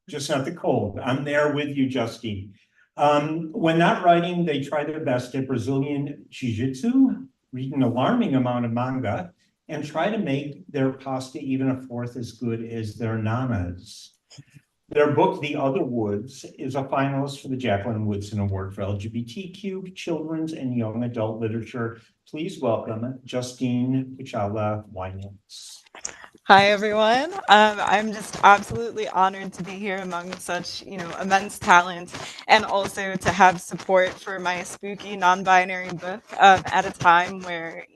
Just not the cold. I'm there with you, Justine. When not writing, they try their best at Brazilian Jiu-Jitsu, read an alarming amount of manga, and try to make their pasta even a fourth as good as their nanas. Their book, The Other Woods, is a finalist for the Jacqueline Woodson Award for LGBTQ, children's, and young adult literature. Please welcome Justine Pachella Winans.
Hi, everyone. I'm just absolutely honored to be here among such, immense talent, and also to have support for my spooky non-binary book at a time where,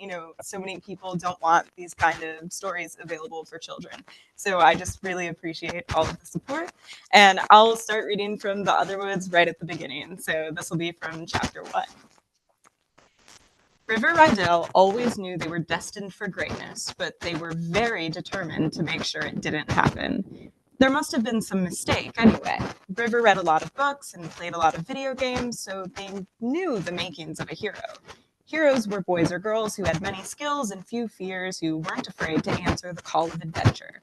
so many people don't want these kind of stories available for children. So I just really appreciate all of the support. And I'll start reading from The Other Woods right at the beginning. So this will be from chapter 1. River Rydell always knew they were destined for greatness, but they were very determined to make sure it didn't happen. There must have been some mistake anyway. River read a lot of books and played a lot of video games, so they knew the makings of a hero. Heroes were boys or girls who had many skills and few fears, who weren't afraid to answer the call of adventure.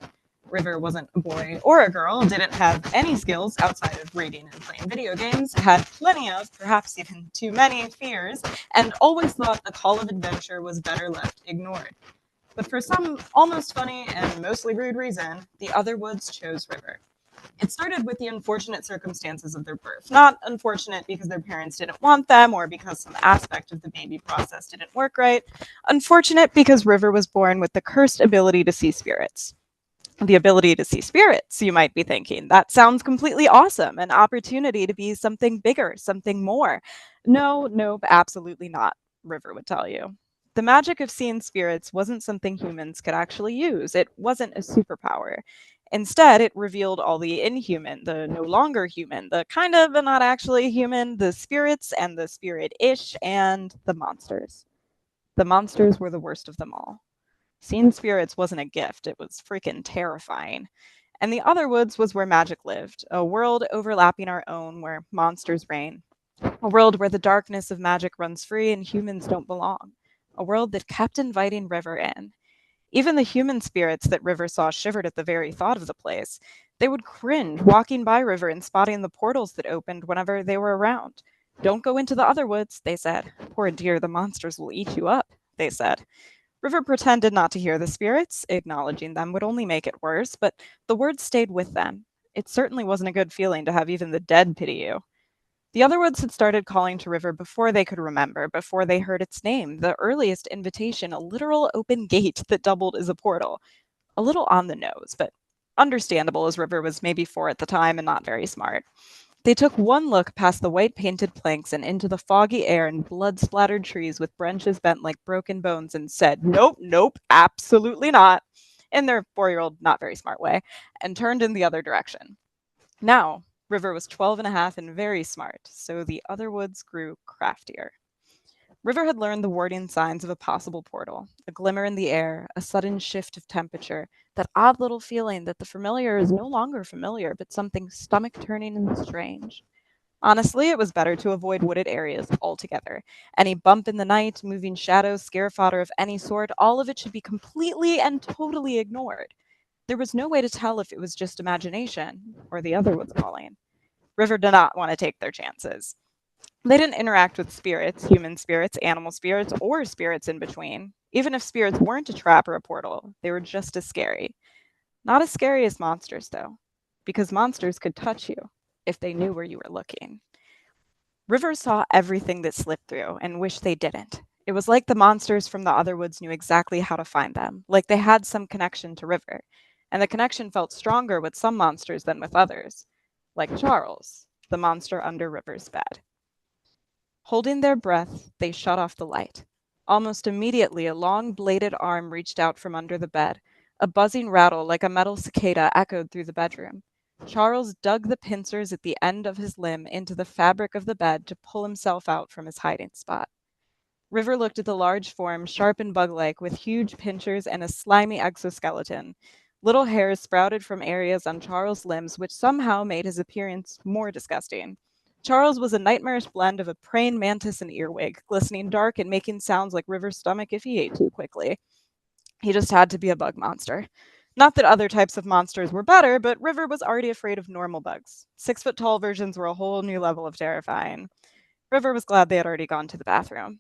River wasn't a boy or a girl, didn't have any skills outside of reading and playing video games, had plenty of, perhaps even too many, fears, and always thought the call of adventure was better left ignored. But for some almost funny and mostly rude reason, the other woods chose River. It started with the unfortunate circumstances of their birth. Not unfortunate because their parents didn't want them or because some aspect of the baby process didn't work right. Unfortunate because River was born with the cursed ability to see spirits. The ability to see spirits, you might be thinking. That sounds completely awesome. An opportunity to be something bigger, something more. No, nope, absolutely not, River would tell you. The magic of seeing spirits wasn't something humans could actually use. It wasn't a superpower. Instead, it revealed all the inhuman, the no longer human, the kind of but not actually human, the spirits and the spirit-ish, and the monsters. The monsters were the worst of them all. Seeing spirits wasn't a gift, it was freaking terrifying. And the other woods was where magic lived, a world overlapping our own where monsters reign, a world where the darkness of magic runs free and humans don't belong, a world that kept inviting River in. Even the human spirits that River saw shivered at the very thought of the place. They would cringe walking by River and spotting the portals that opened whenever they were around. Don't go into the other woods, they said. Poor dear, the monsters will eat you up, they said. River pretended not to hear the spirits. Acknowledging them would only make it worse, but the words stayed with them. It certainly wasn't a good feeling to have even the dead pity you. The other woods had started calling to River before they could remember, before they heard its name, the earliest invitation, a literal open gate that doubled as a portal. A little on the nose, but understandable as River was maybe 4 at the time and not very smart. They took one look past the white painted planks and into the foggy air and blood splattered trees with branches bent like broken bones and said, "Nope, nope, absolutely not," in their 4-year-old, not very smart way, and turned in the other direction. Now, River was 12 and a half and very smart, so the other woods grew craftier. River had learned the warning signs of a possible portal, a glimmer in the air, a sudden shift of temperature, that odd little feeling that the familiar is no longer familiar, but something stomach-turning and strange. Honestly, it was better to avoid wooded areas altogether. Any bump in the night, moving shadows, scare fodder of any sort, all of it should be completely and totally ignored. There was no way to tell if it was just imagination or the other was calling. River did not want to take their chances. They didn't interact with spirits, human spirits, animal spirits, or spirits in between. Even if spirits weren't a trap or a portal, they were just as scary. Not as scary as monsters, though, because monsters could touch you if they knew where you were looking. River saw everything that slipped through and wished they didn't. It was like the monsters from the other woods knew exactly how to find them, like they had some connection to River. And the connection felt stronger with some monsters than with others, like Charles, the monster under River's bed. Holding their breath, they shut off the light. Almost immediately, a long bladed arm reached out from under the bed. A buzzing rattle like a metal cicada echoed through the bedroom. Charles dug the pincers at the end of his limb into the fabric of the bed to pull himself out from his hiding spot. River looked at the large form, sharp and bug-like, with huge pincers and a slimy exoskeleton. Little hairs sprouted from areas on Charles' limbs, which somehow made his appearance more disgusting. Charles was a nightmarish blend of a praying mantis and earwig, glistening dark and making sounds like River's stomach if he ate too quickly. He just had to be a bug monster. Not that other types of monsters were better, but River was already afraid of normal bugs. 6-foot-tall versions were a whole new level of terrifying. River was glad they had already gone to the bathroom.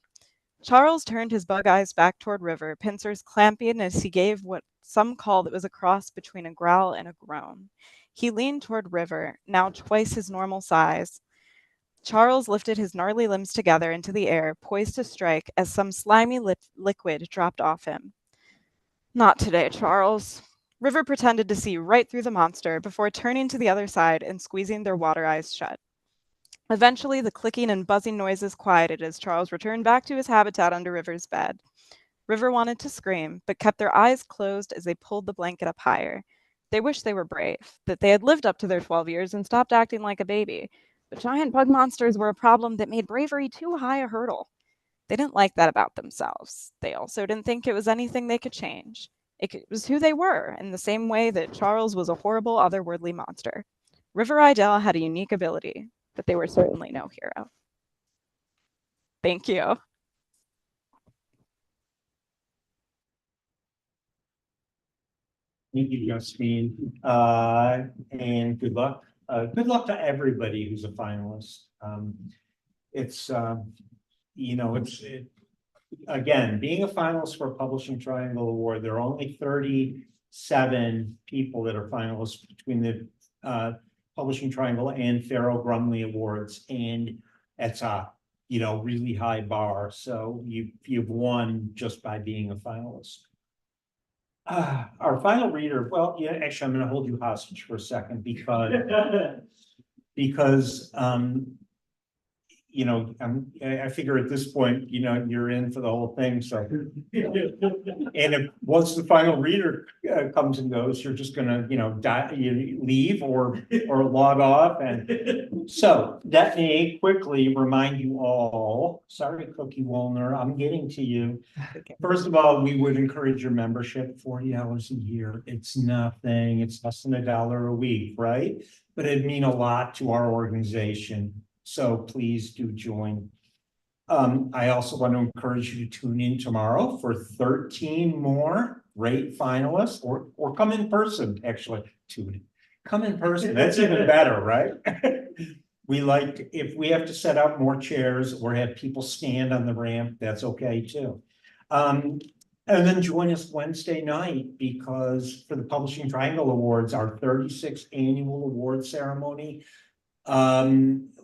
Charles turned his bug eyes back toward River, pincers clamping as he gave what some called it was a cross between a growl and a groan. He leaned toward River, now twice his normal size. Charles lifted his gnarly limbs together into the air, poised to strike as some slimy liquid dropped off him. Not today, Charles. River pretended to see right through the monster before turning to the other side and squeezing their water eyes shut. Eventually, the clicking and buzzing noises quieted as Charles returned back to his habitat under River's bed. River wanted to scream, but kept their eyes closed as they pulled the blanket up higher. They wished they were brave, that they had lived up to their 12 years and stopped acting like a baby. But giant bug monsters were a problem that made bravery too high a hurdle. They didn't like that about themselves. They also didn't think it was anything they could change. It was who they were, in the same way that Charles was a horrible, otherworldly monster. River Idell had a unique ability, but they were certainly no hero. Thank you.
Thank you, Justine. And good luck. Good luck to everybody who's a finalist. It's, again, being a finalist for a Publishing Triangle Award, there are only 37 people that are finalists between the Publishing Triangle and Farrell Grumley Awards, and it's a really high bar. So you've won just by being a finalist. Our final reader, well, yeah, actually, I'm going to hold you hostage for a second because I figure at this point, you're in for the whole thing. So, and once the final reader comes and goes, you're just gonna, you leave or log off. And so let me quickly remind you all. Sorry, Cookie Woolner, I'm getting to you. First of all, we would encourage your membership. $40 a year. It's nothing. It's less than $1 a week, right? But it'd mean a lot to our organization. So please do join. I also want to encourage you to tune in tomorrow for 13 more great finalists, or come in person, actually. Come in person. That's even better, right? If we have to set up more chairs or have people stand on the ramp, that's okay too. And then join us Wednesday night, because for the Publishing Triangle Awards, our 36th annual award ceremony,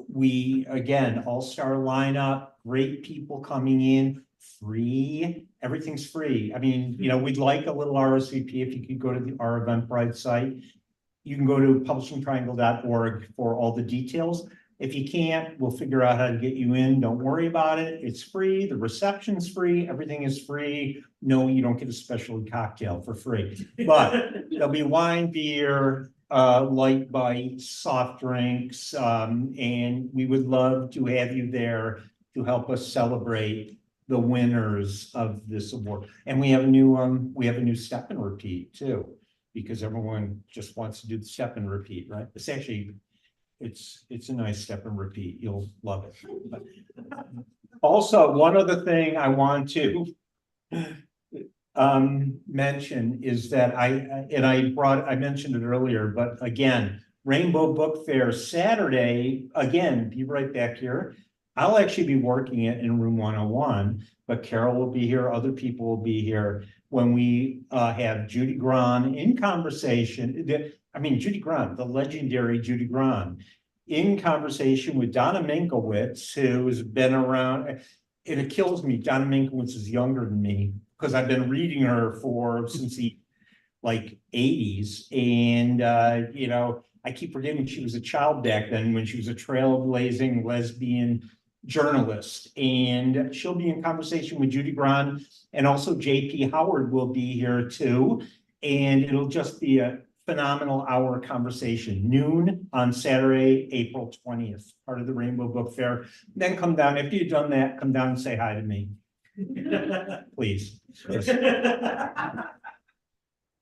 we, again, all-star lineup, great people coming in, free, everything's free. I mean, we'd like a little RSVP if you could go to our Eventbrite site. You can go to publishingtriangle.org for all the details. If you can't, we'll figure out how to get you in. Don't worry about it. It's free. The reception's free. Everything is free. No, you don't get a specialty cocktail for free, but there'll be wine, beer, light bites, soft drinks, and we would love to have you there to help us celebrate the winners of this award. And we have a new step and repeat too, because everyone just wants to do the step and repeat, right? It's actually, it's a nice step and repeat. You'll love it. But also, one other thing I want to mention is that I mentioned it earlier, but again, Rainbow Book Fair Saturday, again, be right back here. I'll actually be working it in room 101, but Carol will be here, other people will be here when we have Judy Grahn in conversation. Judy Grahn, the legendary Judy Grahn, in conversation with Donna Minkowitz, who's been around, and it kills me, Donna Minkowitz is younger than me, because I've been reading her since the 80s. And, I keep forgetting she was a child back then, when she was a trailblazing lesbian journalist. And she'll be in conversation with Judy Grahn, and also JP Howard will be here too. And it'll just be a phenomenal hour conversation, noon on Saturday, April 20th, part of the Rainbow Book Fair. Then come down, after you've done that, come down and say hi to me. Please.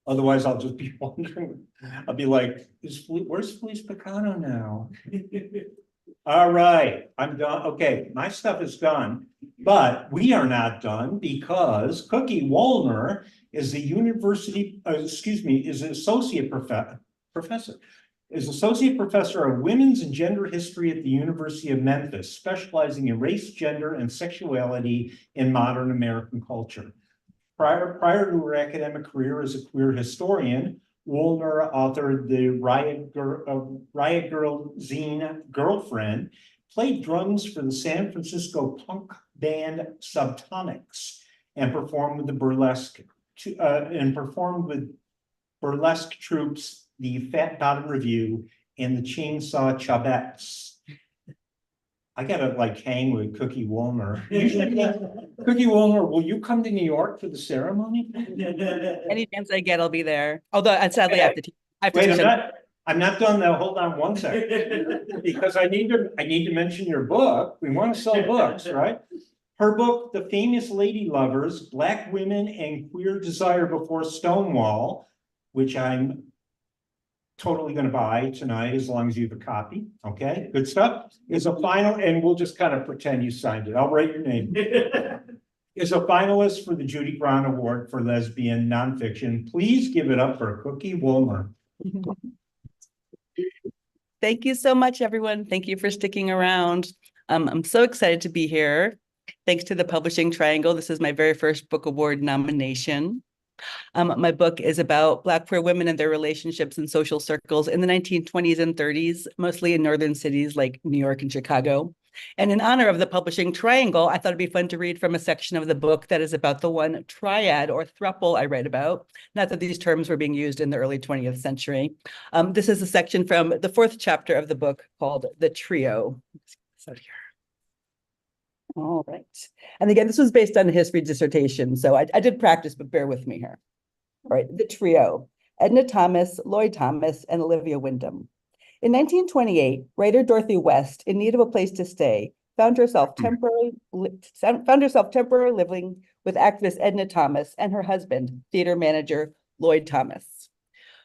Otherwise, I'll just be wondering, I'll be like, where's Felice Picano now? All right, I'm done. Okay, my stuff is done, but we are not done because Cookie Woolner is the is an associate professor of women's and gender history at the University of Memphis, specializing in race, gender, and sexuality in modern American culture. Prior to her academic career as a queer historian, Woolner authored the Riot Girl zine Girlfriend, played drums for the San Francisco punk band Subtonics, and performed with burlesque troops, the Fat Bottom Review, and the Chainsaw Chabettes. I gotta like hang with Cookie Woolner. Cookie Woolner, will you come to New York for the ceremony?
Any chance I get, I'll be there. Although sadly I have to
Wait, I'm not done though. Hold on one second. Because I need to mention your book. We want to sell books, right? Her book, The Famous Lady Lovers, Black Women and Queer Desire Before Stonewall, which I'm totally going to buy tonight as long as you have a copy. Okay, good stuff. Is a final, and we'll just kind of pretend you signed it. I'll write your name. Is a finalist for the Judy Brown Award for Lesbian Nonfiction. Please give it up for Cookie Woolner.
Thank you so much, everyone. Thank you for sticking around. I'm so excited to be here. Thanks to the Publishing Triangle. This is my very first book award nomination. My book is about Black queer women and their relationships in social circles in the 1920s and 30s, mostly in northern cities like New York and Chicago. And in honor of the Publishing Triangle, I thought it'd be fun to read from a section of the book that is about the one triad or throuple I write about. Not that these terms were being used in the early 20th century. This is a section from the 4th chapter of the book called The Trio. So here. All right. And again, this was based on a history dissertation, so I did practice, but bear with me here. All right, The Trio, Edna Thomas, Lloyd Thomas, and Olivia Wyndham. In 1928, writer Dorothy West, in need of a place to stay, found herself temporarily living with actress Edna Thomas and her husband, theater manager Lloyd Thomas.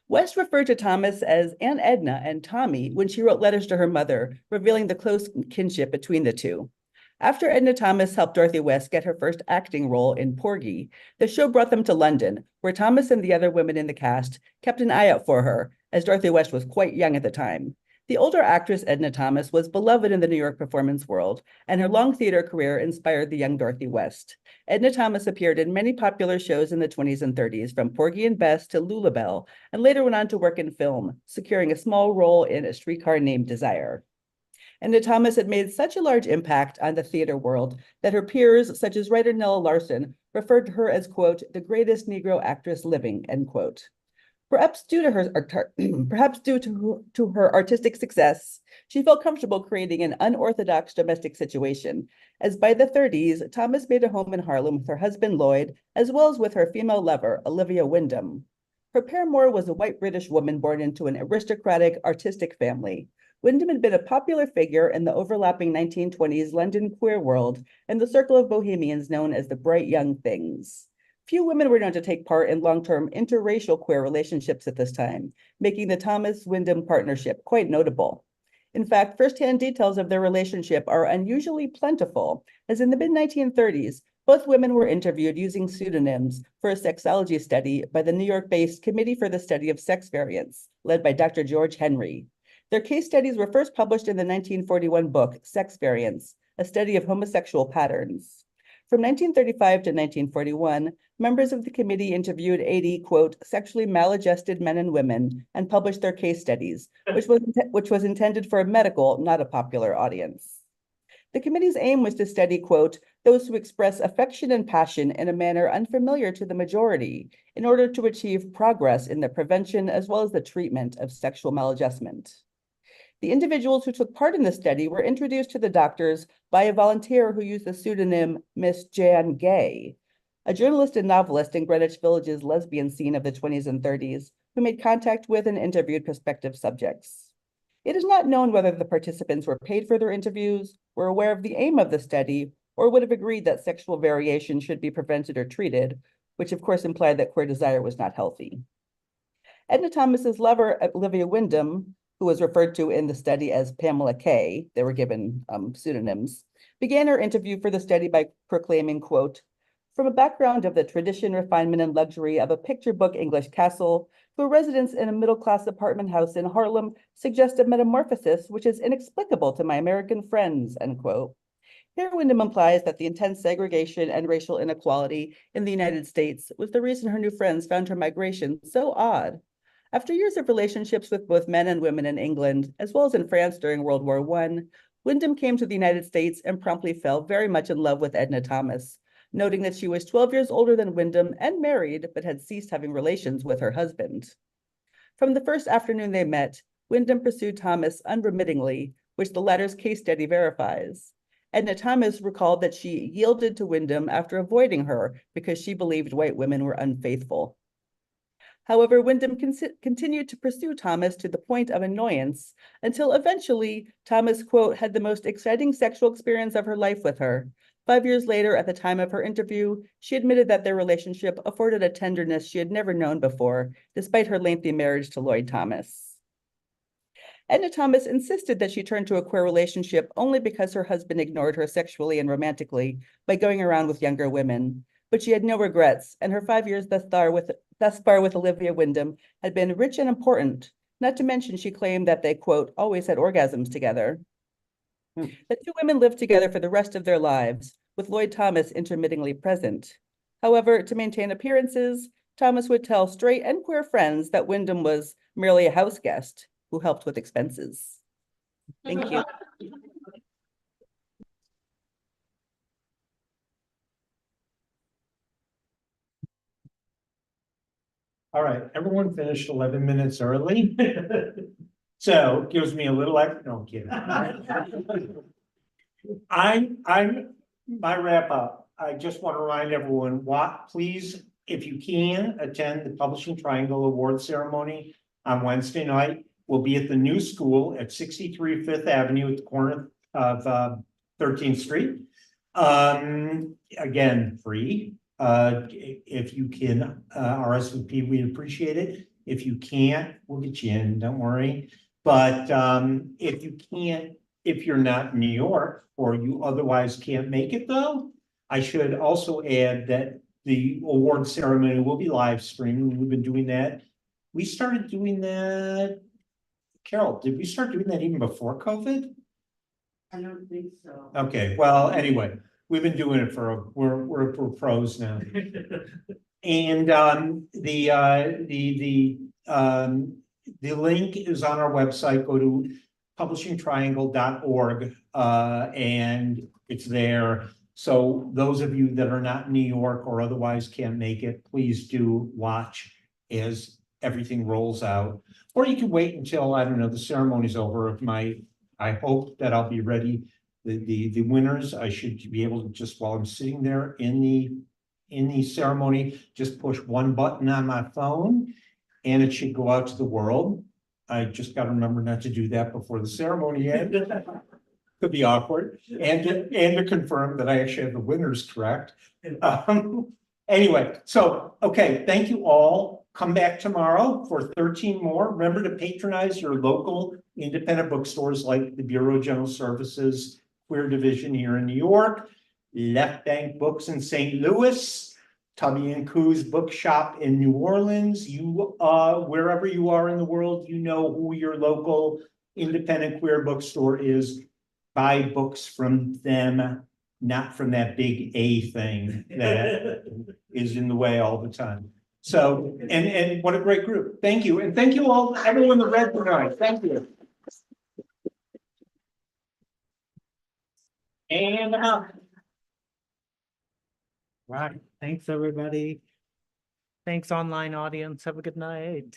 West referred to Thomas as Aunt Edna and Tommy when she wrote letters to her mother, revealing the close kinship between the two. After Edna Thomas helped Dorothy West get her first acting role in Porgy, the show brought them to London, where Thomas and the other women in the cast kept an eye out for her, as Dorothy West was quite young at the time. The older actress Edna Thomas was beloved in the New York performance world, and her long theater career inspired the young Dorothy West. Edna Thomas appeared in many popular shows in the 20s and 30s, from Porgy and Bess to Lulabelle, and later went on to work in film, securing a small role in A Streetcar Named Desire. Edna Thomas had made such a large impact on the theater world that her peers, such as writer Nella Larson, referred to her as, quote, the greatest Negro actress living, end quote. Perhaps due to her artistic success, she felt comfortable creating an unorthodox domestic situation, as by the 30s, Thomas made a home in Harlem with her husband Lloyd, as well as with her female lover, Olivia Wyndham. Her paramour was a white British woman born into an aristocratic, artistic family. Wyndham had been a popular figure in the overlapping 1920s London queer world and the circle of bohemians known as the Bright Young Things. Few women were known to take part in long-term interracial queer relationships at this time, making the Thomas-Wyndham partnership quite notable. In fact, firsthand details of their relationship are unusually plentiful, as in the mid-1930s, both women were interviewed using pseudonyms for a sexology study by the New York-based Committee for the Study of Sex Variants, led by Dr. George Henry. Their case studies were first published in the 1941 book, Sex Variants, a study of homosexual patterns. From 1935 to 1941, members of the committee interviewed 80, quote, sexually maladjusted men and women and published their case studies, which was intended for a medical, not a popular audience. The committee's aim was to study, quote, those who express affection and passion in a manner unfamiliar to the majority in order to achieve progress in the prevention as well as the treatment of sexual maladjustment. The individuals who took part in the study were introduced to the doctors by a volunteer who used the pseudonym Miss Jan Gay. A journalist and novelist in Greenwich Village's lesbian scene of the 20s and 30s,
who made contact with and interviewed prospective subjects. It is not known whether the participants were paid for their interviews, were aware of the aim of the study, or would have agreed that sexual variation should be prevented or treated, which of course implied that queer desire was not healthy. Edna Thomas's lover, Olivia Wyndham, who was referred to in the study as Pamela K, they were given pseudonyms, began her interview for the study by proclaiming, quote, "From a background of the tradition, refinement, and luxury of a picture book English castle to a residence in a middle-class apartment house in Harlem suggests a metamorphosis which is inexplicable to my American friends," end quote. Here, Wyndham implies that the intense segregation and racial inequality in the United States was the reason her new friends found her migration so odd. After years of relationships with both men and women in England, as well as in France during World War I, Wyndham came to the United States and promptly fell very much in love with Edna Thomas, noting that she was 12 years older than Wyndham and married, but had ceased having relations with her husband. From the first afternoon they met, Wyndham pursued Thomas unremittingly, which the latter's case study verifies. Edna Thomas recalled that she yielded to Wyndham after avoiding her because she believed white women were unfaithful. However, Wyndham continued to pursue Thomas to the point of annoyance until eventually Thomas, quote, "had the most exciting sexual experience of her life with her. 5 years later, at the time of her interview, she admitted that their relationship afforded a tenderness she had never known before, despite her lengthy marriage to Lloyd Thomas." Edna Thomas insisted that she turned to a queer relationship only because her husband ignored her sexually and romantically by going around with younger women. But she had no regrets, and her 5 years thus far with Olivia Wyndham had been rich and important. Not to mention, she claimed that they, quote, "always had orgasms together." The two women lived together for the rest of their lives, with Lloyd Thomas intermittently present. However, to maintain appearances, Thomas would tell straight and queer friends that Wyndham was merely a house guest who helped with expenses. Thank you.
All right, everyone finished 11 minutes early. So gives me a little extra, no, I'm kidding. My wrap up, I just want to remind everyone, please, if you can, attend the Publishing Triangle Award ceremony on Wednesday night. We'll be at the new school at 63 Fifth Avenue at the corner of 13th Street. Again, free. If you can RSVP, we'd appreciate it. If you can't, we'll get you in, don't worry. But if you can't, if you're not in New York or you otherwise can't make it though, I should also add that the award ceremony will be live streamed. We've been doing that. We started doing that. Carol, did we start doing that even before COVID?
I don't think so.
Okay, well, anyway, we've been doing it we're pros now. And the link is on our website. Go to publishingtriangle.org and it's there. So those of you that are not in New York or otherwise can't make it, please do watch as everything rolls out. Or you can wait until, I don't know, the ceremony's over. I hope that I'll be ready. The winners, I should be able to just, while I'm sitting there in the ceremony, just push one button on my phone and it should go out to the world. I just got to remember not to do that before the ceremony ends. Could be awkward. And to confirm that I actually have the winners correct. Anyway, so, okay, thank you all. Come back tomorrow for 13 more. Remember to patronize your local independent bookstores like the Bureau of General Services Queer Division here in New York, Left Bank Books in St. Louis, Tubby and Coo's Bookshop in New Orleans. You, wherever you are in the world, you know who your local independent queer bookstore is. Buy books from them, not from that big A thing that is in the way all the time. So, and what a great group. Thank you. And thank you all, everyone that read tonight. Thank you. And
Right. Thanks, everybody. Thanks, online audience. Have a good night.